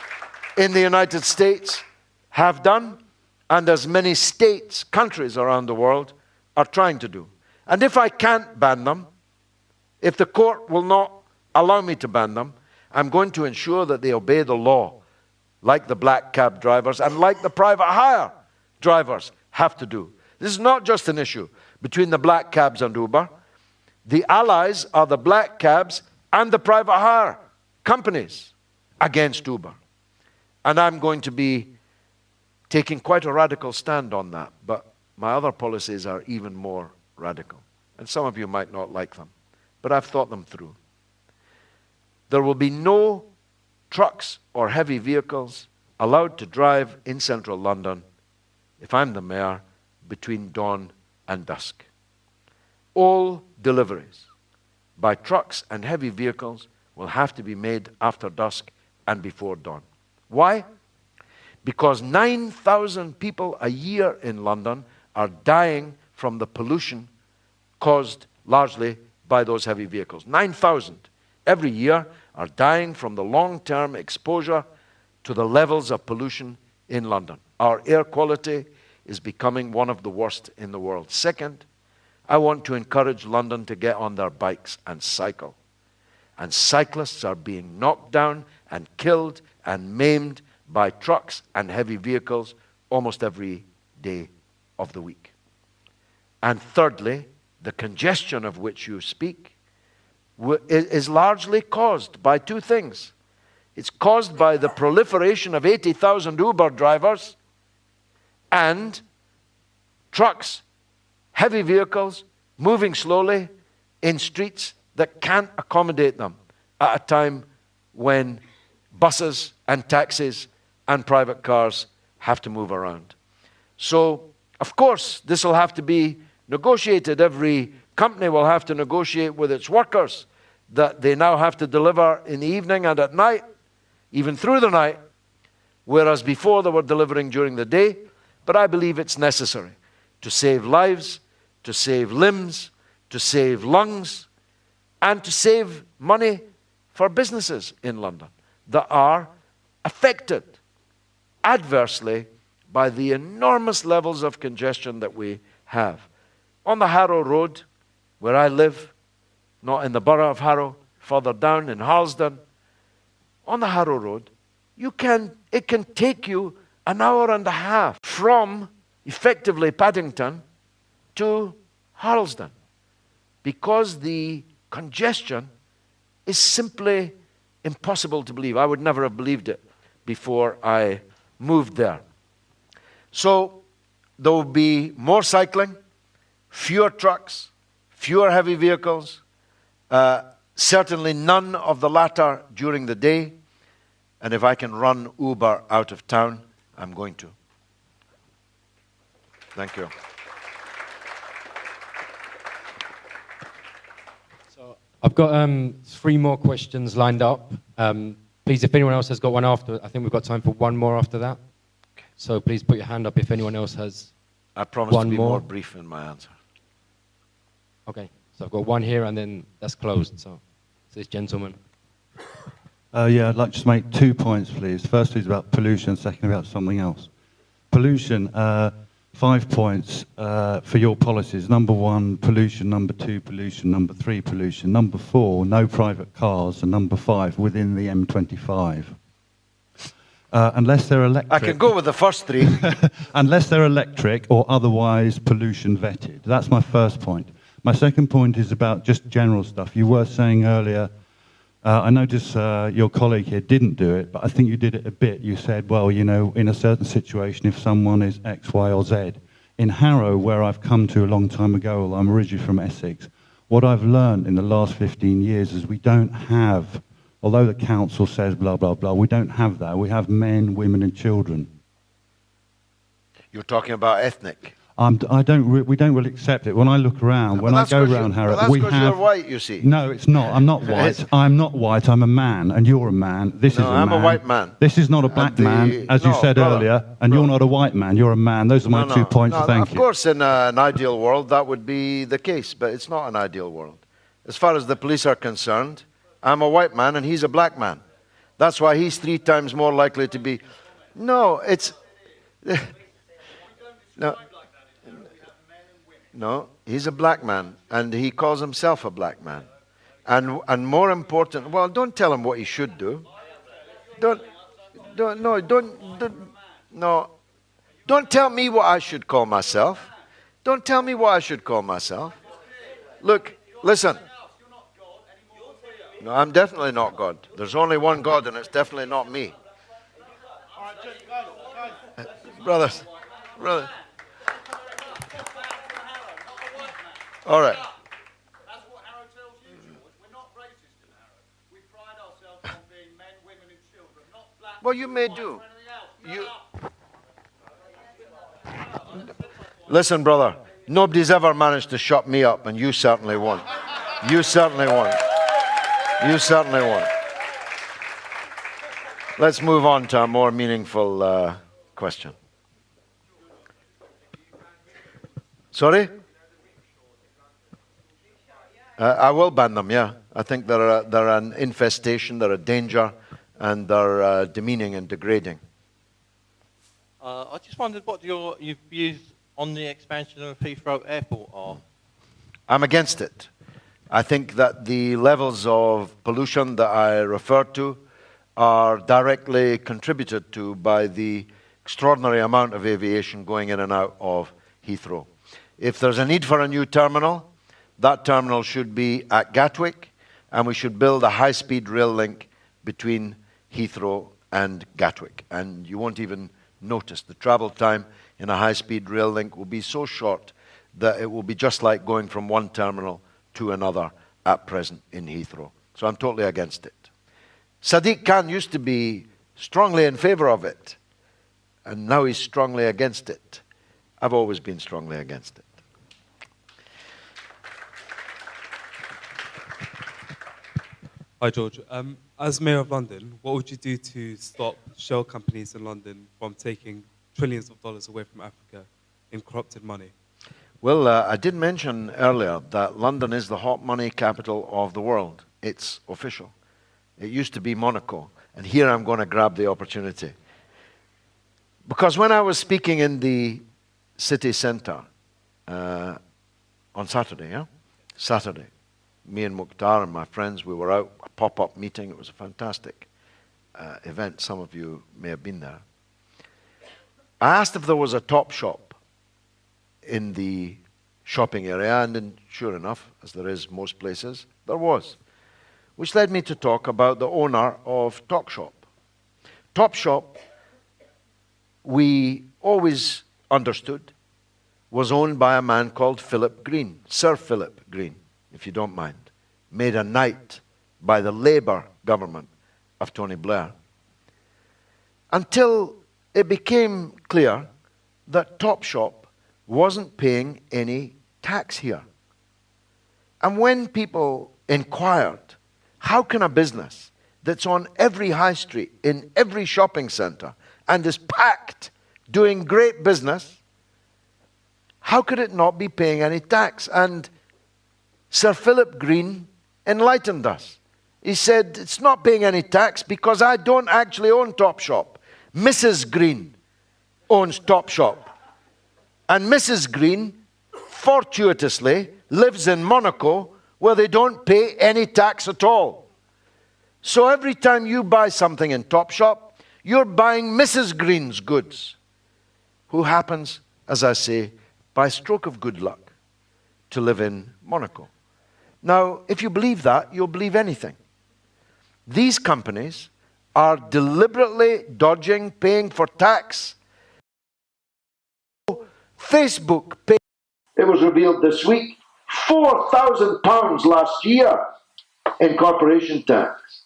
in the United States have done, and as many states, countries around the world are trying to do. And if I can't ban them, if the court will not allow me to ban them, I'm going to ensure that they obey the law, like the black cab drivers and like the private hire drivers have to do. This is not just an issue between the black cabs and Uber. The allies are the black cabs and the private hire companies against Uber. And I'm going to be taking quite a radical stand on that. But my other policies are even more radical. And some of you might not like them. But I've thought them through. There will be no trucks or heavy vehicles allowed to drive in central London, if I'm the mayor, between dawn and dusk. All deliveries by trucks and heavy vehicles will have to be made after dusk and before dawn. Why? Because 9,000 people a year in London are dying from the pollution caused largely by those heavy vehicles. 9,000 every year are dying from the long-term exposure to the levels of pollution in London. Our air quality is becoming one of the worst in the world. Second, I want to encourage London to get on their bikes and cycle. And cyclists are being knocked down and killed and maimed by trucks and heavy vehicles almost every day of the week. And thirdly, the congestion of which you speak is largely caused by two things. It's caused by the proliferation of 80,000 Uber drivers and trucks, heavy vehicles, moving slowly in streets that can't accommodate them at a time when buses and taxis and private cars have to move around. So, of course, this will have to be negotiated. Every company will have to negotiate with its workers that they now have to deliver in the evening and at night, even through the night, whereas before they were delivering during the day. But I believe it's necessary to save lives, to save limbs, to save lungs, and to save money for businesses in London that are affected adversely by the enormous levels of congestion that we have. On the Harrow Road, where I live, not in the borough of Harrow, further down in Harlesden, on the Harrow Road, it can take you an hour and a half from, effectively, Paddington to Harlesden, because the congestion is simply impossible to believe. I would never have believed it before I moved there. So there will be more cycling, fewer trucks, fewer heavy vehicles, certainly none of the latter during the day. And if I can run Uber out of town, I'm going to. Thank you. So I've got 3 more questions lined up. Please, if anyone else has got one after, I think we've got time for one more after that. Okay. So please put your hand up if anyone else has I promise one to be more. more brief in my answer. Okay, so I've got one here and then that's closed. So this gentleman. Yeah, I'd like to make 2 points, please. First is about pollution, second about something else. Pollution, 5 points for your policies. Number 1, pollution. Number 2, pollution. Number 3, pollution. Number 4, no private cars. And number 5, within the M25. Unless they're electric. I can go with the first 3. Unless they're electric or otherwise pollution vetted. That's my first point. My second point is about just general stuff. You were saying earlier, I noticed your colleague here didn't do it, but I think you did it a bit. You said, well, you know, in a certain situation, if someone is X, Y, or Z. In Harrow, where I've come to a long time ago, I'm originally from Essex, what I've learned in the last 15 years is we don't have, although the council says blah, blah, blah, we don't have that. We have men, women, and children. You're talking about ethnic. We don't really accept it. When I look around, when I go around Harrow, we have... you're white, you see. No, it's not. I'm not white. I'm not white. I'm a man, and you're a man. This is a man. I'm a white man. This is not a black man, as you said earlier, and you're not a white man. You're a man. Those are my 2 points. Thank you. Of course, in an ideal world, that would be the case, but it's not an ideal world. As far as the police are concerned, I'm a white man, and he's a black man. That's why he's 3 times more likely to be... No, it's... No. No, he's a black man, and he calls himself a black man. And more important, well, don't tell him what he should do. Don't tell me what I should call myself. Don't tell me what I should call myself. Look, listen. No, I'm definitely not God. There's only one God, and it's definitely not me. Brothers. All right. That's what Harrow tells you, George. We're not racist in Harrow. We pride ourselves on being men, women, and children, not black. Well, you may do. Listen, brother. Nobody's ever managed to shut me up, and you certainly won't. You certainly won't. You certainly won't. Let's move on to a more meaningful question. Sorry? I will ban them, yeah. I think they're an infestation, they're a danger, and they're demeaning and degrading. I just wondered what your views on the expansion of Heathrow Airport are. I'm against it. I think that the levels of pollution that I referred to are directly contributed to by the extraordinary amount of aviation going in and out of Heathrow. If there's a need for a new terminal, that terminal should be at Gatwick, and we should build a high-speed rail link between Heathrow and Gatwick. And you won't even notice the travel time in a high-speed rail link will be so short that it will be just like going from one terminal to another at present in Heathrow. So I'm totally against it. Sadiq Khan used to be strongly in favor of it, and now he's strongly against it. I've always been strongly against it. Hi, George. As Mayor of London, what would you do to stop shell companies in London from taking trillions of dollars away from Africa in corrupted money? Well, I did mention earlier that London is the hot money capital of the world. It's official. It used to be Monaco, and here I'm going to grab the opportunity. Because when I was speaking in the city centre on Saturday, Saturday, me and Mukhtar and my friends, we were out, a pop-up meeting. It was a fantastic event. Some of you may have been there. I asked if there was a top shop in the shopping area, and then, sure enough, as there is most places, there was. Which led me to talk about the owner of Topshop. Topshop, we always understood, was owned by a man called Philip Green, Sir Philip Green, if you don't mind, made a knight by the Labour government of Tony Blair. Until it became clear that Topshop wasn't paying any tax here. And when people inquired, how can a business that's on every high street, in every shopping centre, and is packed, doing great business, how could it not be paying any tax? And Sir Philip Green enlightened us. He said, it's not paying any tax because I don't actually own Topshop. Mrs. Green owns Topshop. And Mrs. Green, fortuitously, lives in Monaco, where they don't pay any tax at all. So every time you buy something in Topshop, you're buying Mrs. Green's goods, who happens, as I say, by stroke of good luck, to live in Monaco. Now, if you believe that, you'll believe anything. These companies are deliberately dodging paying for tax. Facebook paid, it was revealed this week, £4,000 last year in corporation tax,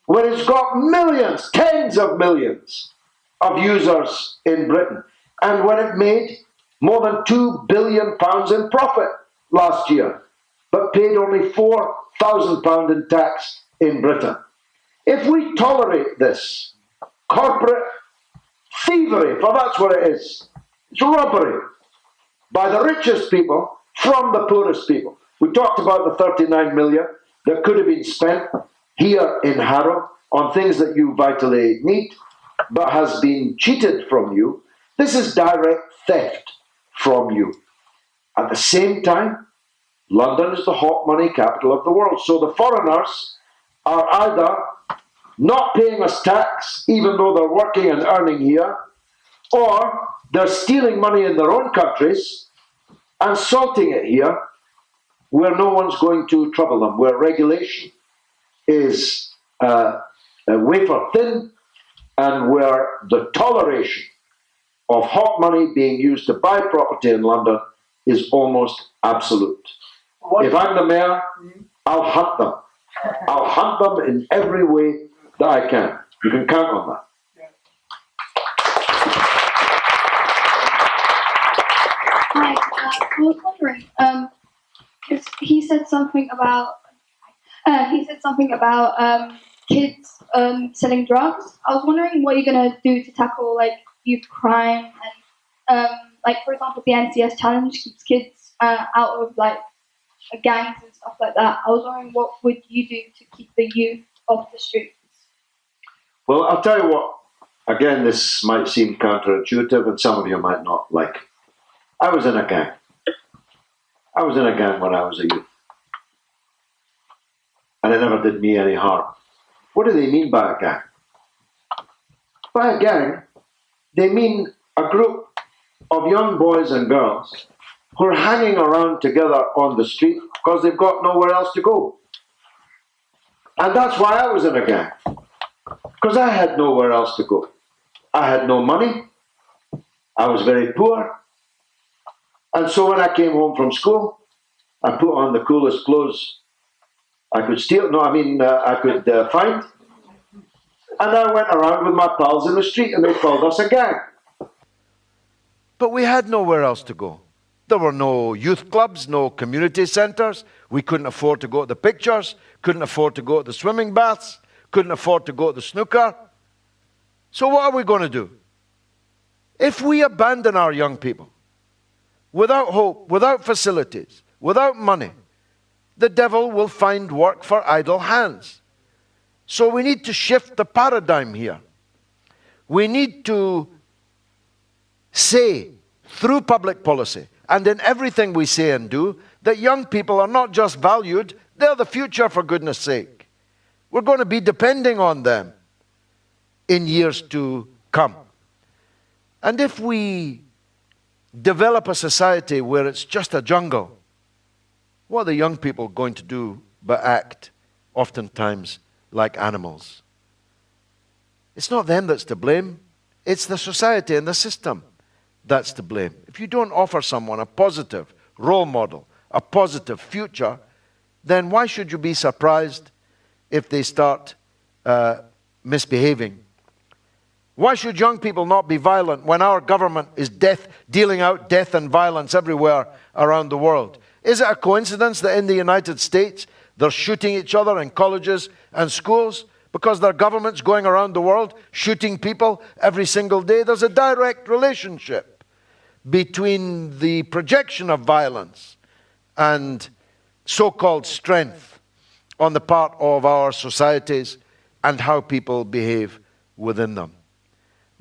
when it's got millions, tens of millions of users in Britain, and when it made more than £2 billion in profit last year, but paid only £4,000 in tax in Britain. If we tolerate this corporate thievery, for that's what it is, it's robbery by the richest people from the poorest people. We talked about the 39 million that could have been spent here in Harrow on things that you vitally need, but has been cheated from you. This is direct theft from you. At the same time, London is the hot money capital of the world. So the foreigners are either not paying us tax, even though they're working and earning here, or they're stealing money in their own countries and salting it here, where no one's going to trouble them, where regulation is wafer thin, and where the toleration of hot money being used to buy property in London is almost absolute. If I'm the mayor, I'll hunt them. I'll hunt them in every way that I can. You can count on that. Hi, I was wondering, because he said something about kids selling drugs. I was wondering what you're gonna do to tackle like youth crime and like for example the NCS challenge keeps kids out of like gangs and stuff like that. I was wondering what would you do to keep the youth off the streets? Well, I'll tell you what, again, this might seem counterintuitive and some of you might not like. I was in a gang. I was in a gang when I was a youth. And it never did me any harm. What do they mean by a gang? By a gang, they mean a group of young boys and girls who are hanging around together on the street because they've got nowhere else to go. And that's why I was in a gang. Because I had nowhere else to go. I had no money. I was very poor. And so when I came home from school, I put on the coolest clothes I could steal. No, I mean, I could find. And I went around with my pals in the street and they called us a gang. But we had nowhere else to go. There were no youth clubs, no community centres. We couldn't afford to go to the pictures, couldn't afford to go to the swimming baths, couldn't afford to go to the snooker. So what are we going to do? If we abandon our young people, without hope, without facilities, without money, the devil will find work for idle hands. So we need to shift the paradigm here. We need to say, through public policy, and in everything we say and do, that young people are not just valued, they're the future, for goodness sake. We're going to be depending on them in years to come. And if we develop a society where it's just a jungle, what are the young people going to do but act oftentimes like animals? It's not them that's to blame. It's the society and the system that's to blame. If you don't offer someone a positive role model, a positive future, then why should you be surprised if they start misbehaving? Why should young people not be violent when our government is dealing out death and violence everywhere around the world? Is it a coincidence that in the United States they're shooting each other in colleges and schools because their government's going around the world shooting people every single day? There's a direct relationship between the projection of violence and so-called strength on the part of our societies and how people behave within them.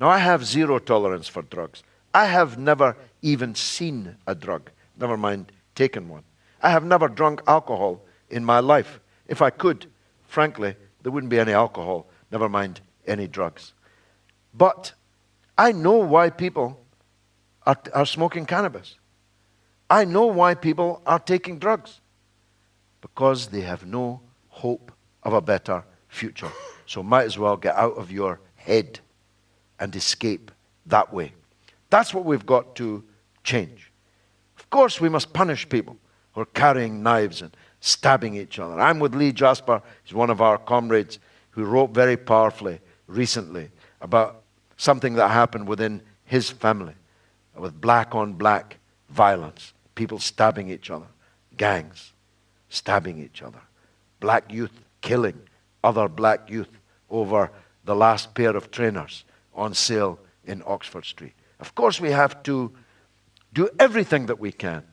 Now, I have zero tolerance for drugs. I have never even seen a drug, never mind taken one. I have never drunk alcohol in my life. If I could, frankly, there wouldn't be any alcohol, never mind any drugs. But I know why people are smoking cannabis. I know why people are taking drugs. Because they have no hope of a better future. So might as well get out of your head and escape that way. That's what we've got to change. Of course, we must punish people who are carrying knives and stabbing each other. I'm with Lee Jasper. He's one of our comrades who wrote very powerfully recently about something that happened within his family with black-on-black violence, people stabbing each other, gangs stabbing each other, black youth killing other black youth over the last pair of trainers on sale in Oxford Street. Of course, we have to do everything that we can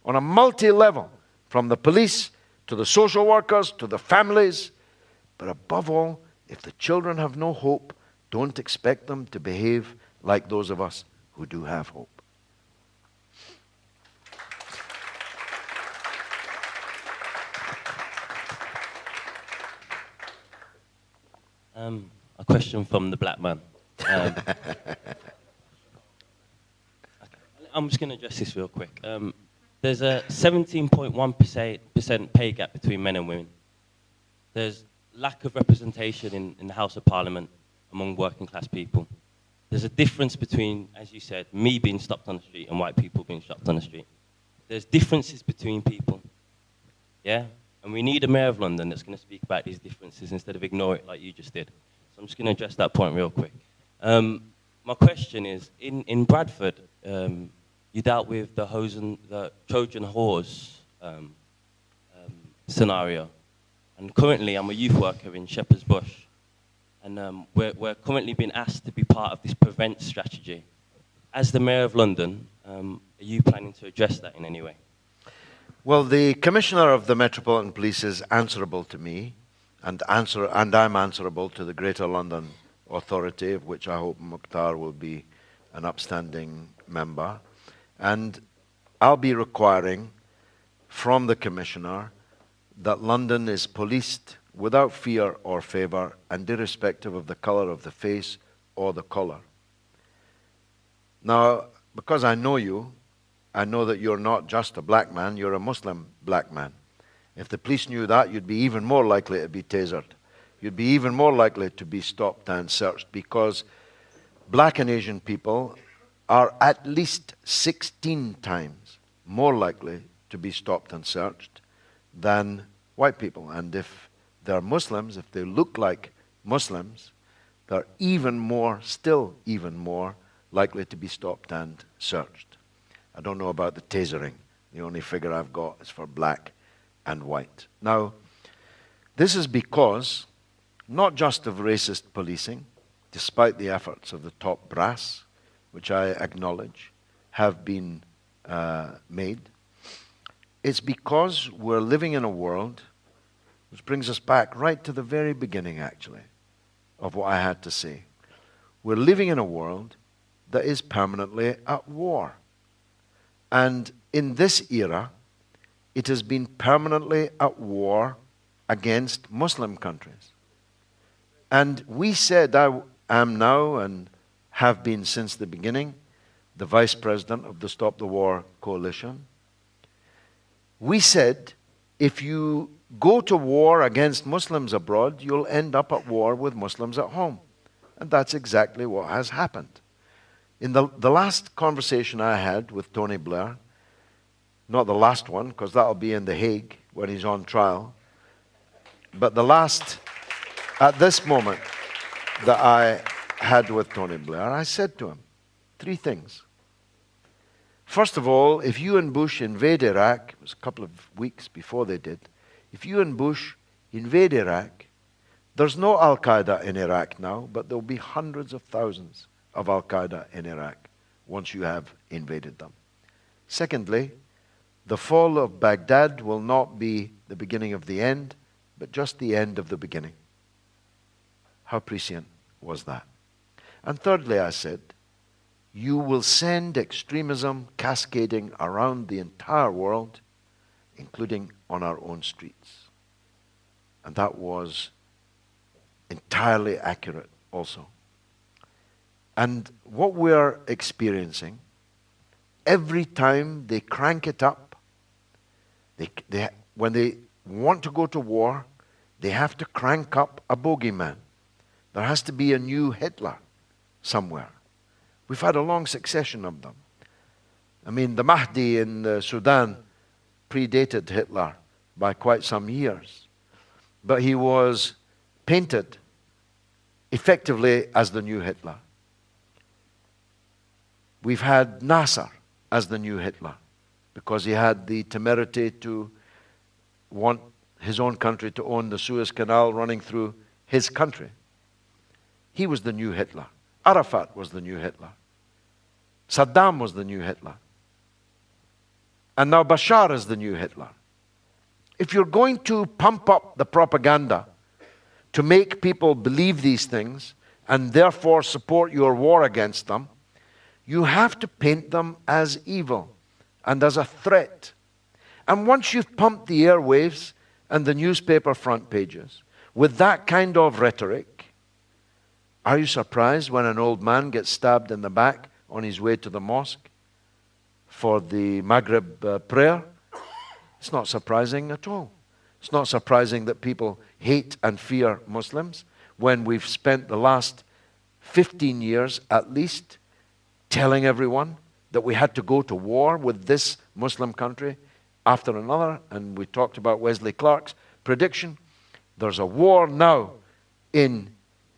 on a multi-level, from the police to the social workers to the families. But above all, if the children have no hope, don't expect them to behave like those of us who do have hope. A question from the black man. I'm just going to address this real quick. There's a 17.1% pay gap between men and women. There's lack of representation in the House of Parliament among working class people. There's a difference between, as you said, me being stopped on the street and white people being stopped on the street. There's differences between people. Yeah? And we need a mayor of London that's going to speak about these differences instead of ignore it like you just did. So I'm just going to address that point real quick. My question is, in Bradford, you dealt with the Trojan horse scenario. And currently, I'm a youth worker in Shepherd's Bush. And we're currently being asked to be part of this prevent strategy. As the Mayor of London, are you planning to address that in any way? Well, the Commissioner of the Metropolitan Police is answerable to me, and I'm answerable to the Greater London Authority, of which I hope Mukhtar will be an upstanding member. And I'll be requiring from the Commissioner that London is policed without fear or favour and irrespective of the colour of the face or the collar. Now, because I know you, I know that you're not just a black man, you're a Muslim black man. If the police knew that, you'd be even more likely to be tasered. You'd be even more likely to be stopped and searched, because black and Asian people are at least 16 times more likely to be stopped and searched than white people. And if they're Muslims, if they look like Muslims, they're even more, still even more likely to be stopped and searched. I don't know about the tasering. The only figure I've got is for black and white. Now, this is because, not just of racist policing, despite the efforts of the top brass, which I acknowledge have been made, it's because we're living in a world, which brings us back right to the very beginning, actually, of what I had to say. We're living in a world that is permanently at war. And in this era, it has been permanently at war against Muslim countries. And we said, I am now and have been since the beginning, the Vice President of the Stop the War Coalition. We said, if you go to war against Muslims abroad, you'll end up at war with Muslims at home. And that's exactly what has happened. In the last conversation I had with Tony Blair, not the last one, because that'll be in The Hague when he's on trial, but the last, at this moment, that I had with Tony Blair, I said to him 3 things. First of all, if you and Bush invade Iraq, it was a couple of weeks before they did, if you and Bush invade Iraq, there's no Al-Qaeda in Iraq now, but there'll be hundreds of thousands of Al-Qaeda in Iraq once you have invaded them. Secondly, the fall of Baghdad will not be the beginning of the end, but just the end of the beginning. How prescient was that? And thirdly, I said, you will send extremism cascading around the entire world, including on our own streets. And that was entirely accurate also. And what we're experiencing, every time they crank it up, when they want to go to war, they have to crank up a bogeyman. There has to be a new Hitler somewhere. We've had a long succession of them. I mean, the Mahdi in Sudan predated Hitler by quite some years. But he was painted effectively as the new Hitler. We've had Nasser as the new Hitler because he had the temerity to want his own country to own the Suez Canal running through his country. He was the new Hitler. Arafat was the new Hitler. Saddam was the new Hitler. And now Bashar is the new Hitler. If you're going to pump up the propaganda to make people believe these things and therefore support your war against them, you have to paint them as evil and as a threat. And once you've pumped the airwaves and the newspaper front pages with that kind of rhetoric, are you surprised when an old man gets stabbed in the back on his way to the mosque for the Maghrib prayer? It's not surprising at all. It's not surprising that people hate and fear Muslims when we've spent the last 15 years at least telling everyone that we had to go to war with this Muslim country after another. And we talked about Wesley Clark's prediction. There's a war now in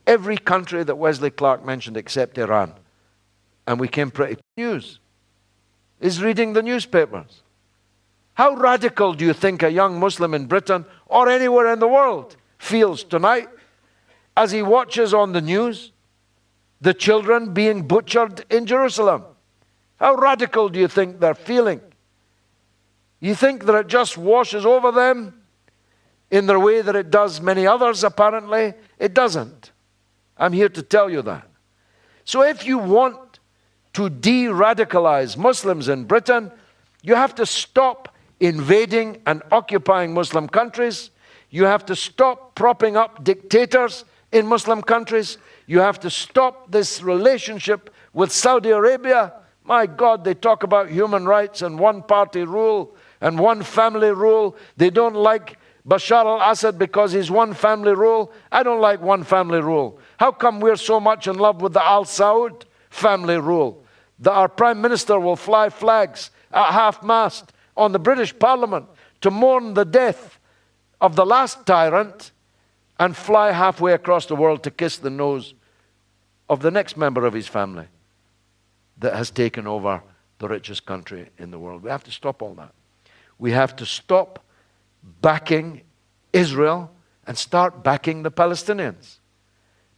every country that Wesley Clark mentioned except Iran. And we came pretty news. Is reading the newspapers. How radical do you think a young Muslim in Britain or anywhere in the world feels tonight as he watches on the news the children being butchered in Jerusalem? How radical do you think they're feeling? You think that it just washes over them in the way that it does many others apparently? It doesn't. I'm here to tell you that. So if you want to de-radicalize Muslims in Britain, you have to stop invading and occupying Muslim countries. You have to stop propping up dictators in Muslim countries. You have to stop this relationship with Saudi Arabia. My God, they talk about human rights and one-party rule and one-family rule. They don't like Bashar al-Assad because he's one-family rule. I don't like one-family rule. How come we're so much in love with the Al Saud family rule that our Prime Minister will fly flags at half-mast on the British Parliament to mourn the death of the last tyrant and fly halfway across the world to kiss the nose of the next member of his family that has taken over the richest country in the world? We have to stop all that. We have to stop backing Israel and start backing the Palestinians.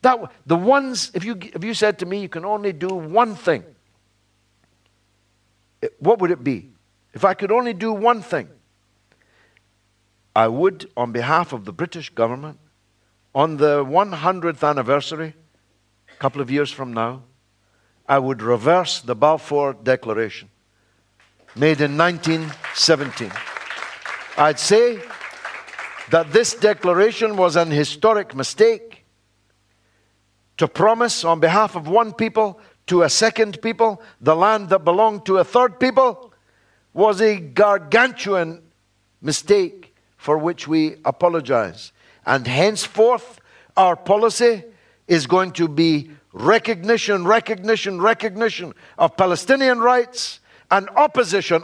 The ones, if you said to me you can only do one thing, what would it be? If I could only do one thing, I would, on behalf of the British government, on the 100th anniversary, a couple of years from now, I would reverse the Balfour Declaration, made in 1917. I'd say that this declaration was an historic mistake. To promise on behalf of one people to a second people the land that belonged to a third people was a gargantuan mistake for which we apologize. And henceforth, our policy is going to be recognition of Palestinian rights and opposition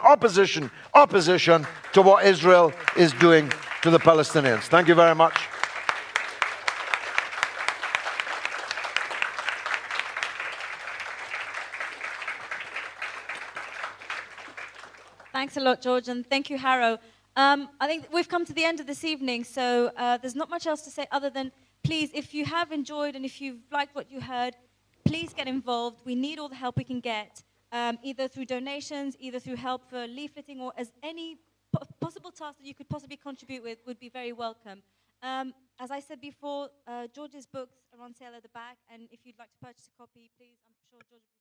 to what Israel is doing to the Palestinians. Thank you very much. Thanks a lot, George, and thank you, Harrow. I think we've come to the end of this evening, so there's not much else to say other than, please, if you have enjoyed and if you've liked what you heard, please get involved. We need all the help we can get. either through donations, either through help for leafleting, or as any possible task that you could possibly contribute with would be very welcome. As I said before, George's books are on sale at the back, and if you'd like to purchase a copy, please, I'm sure George will be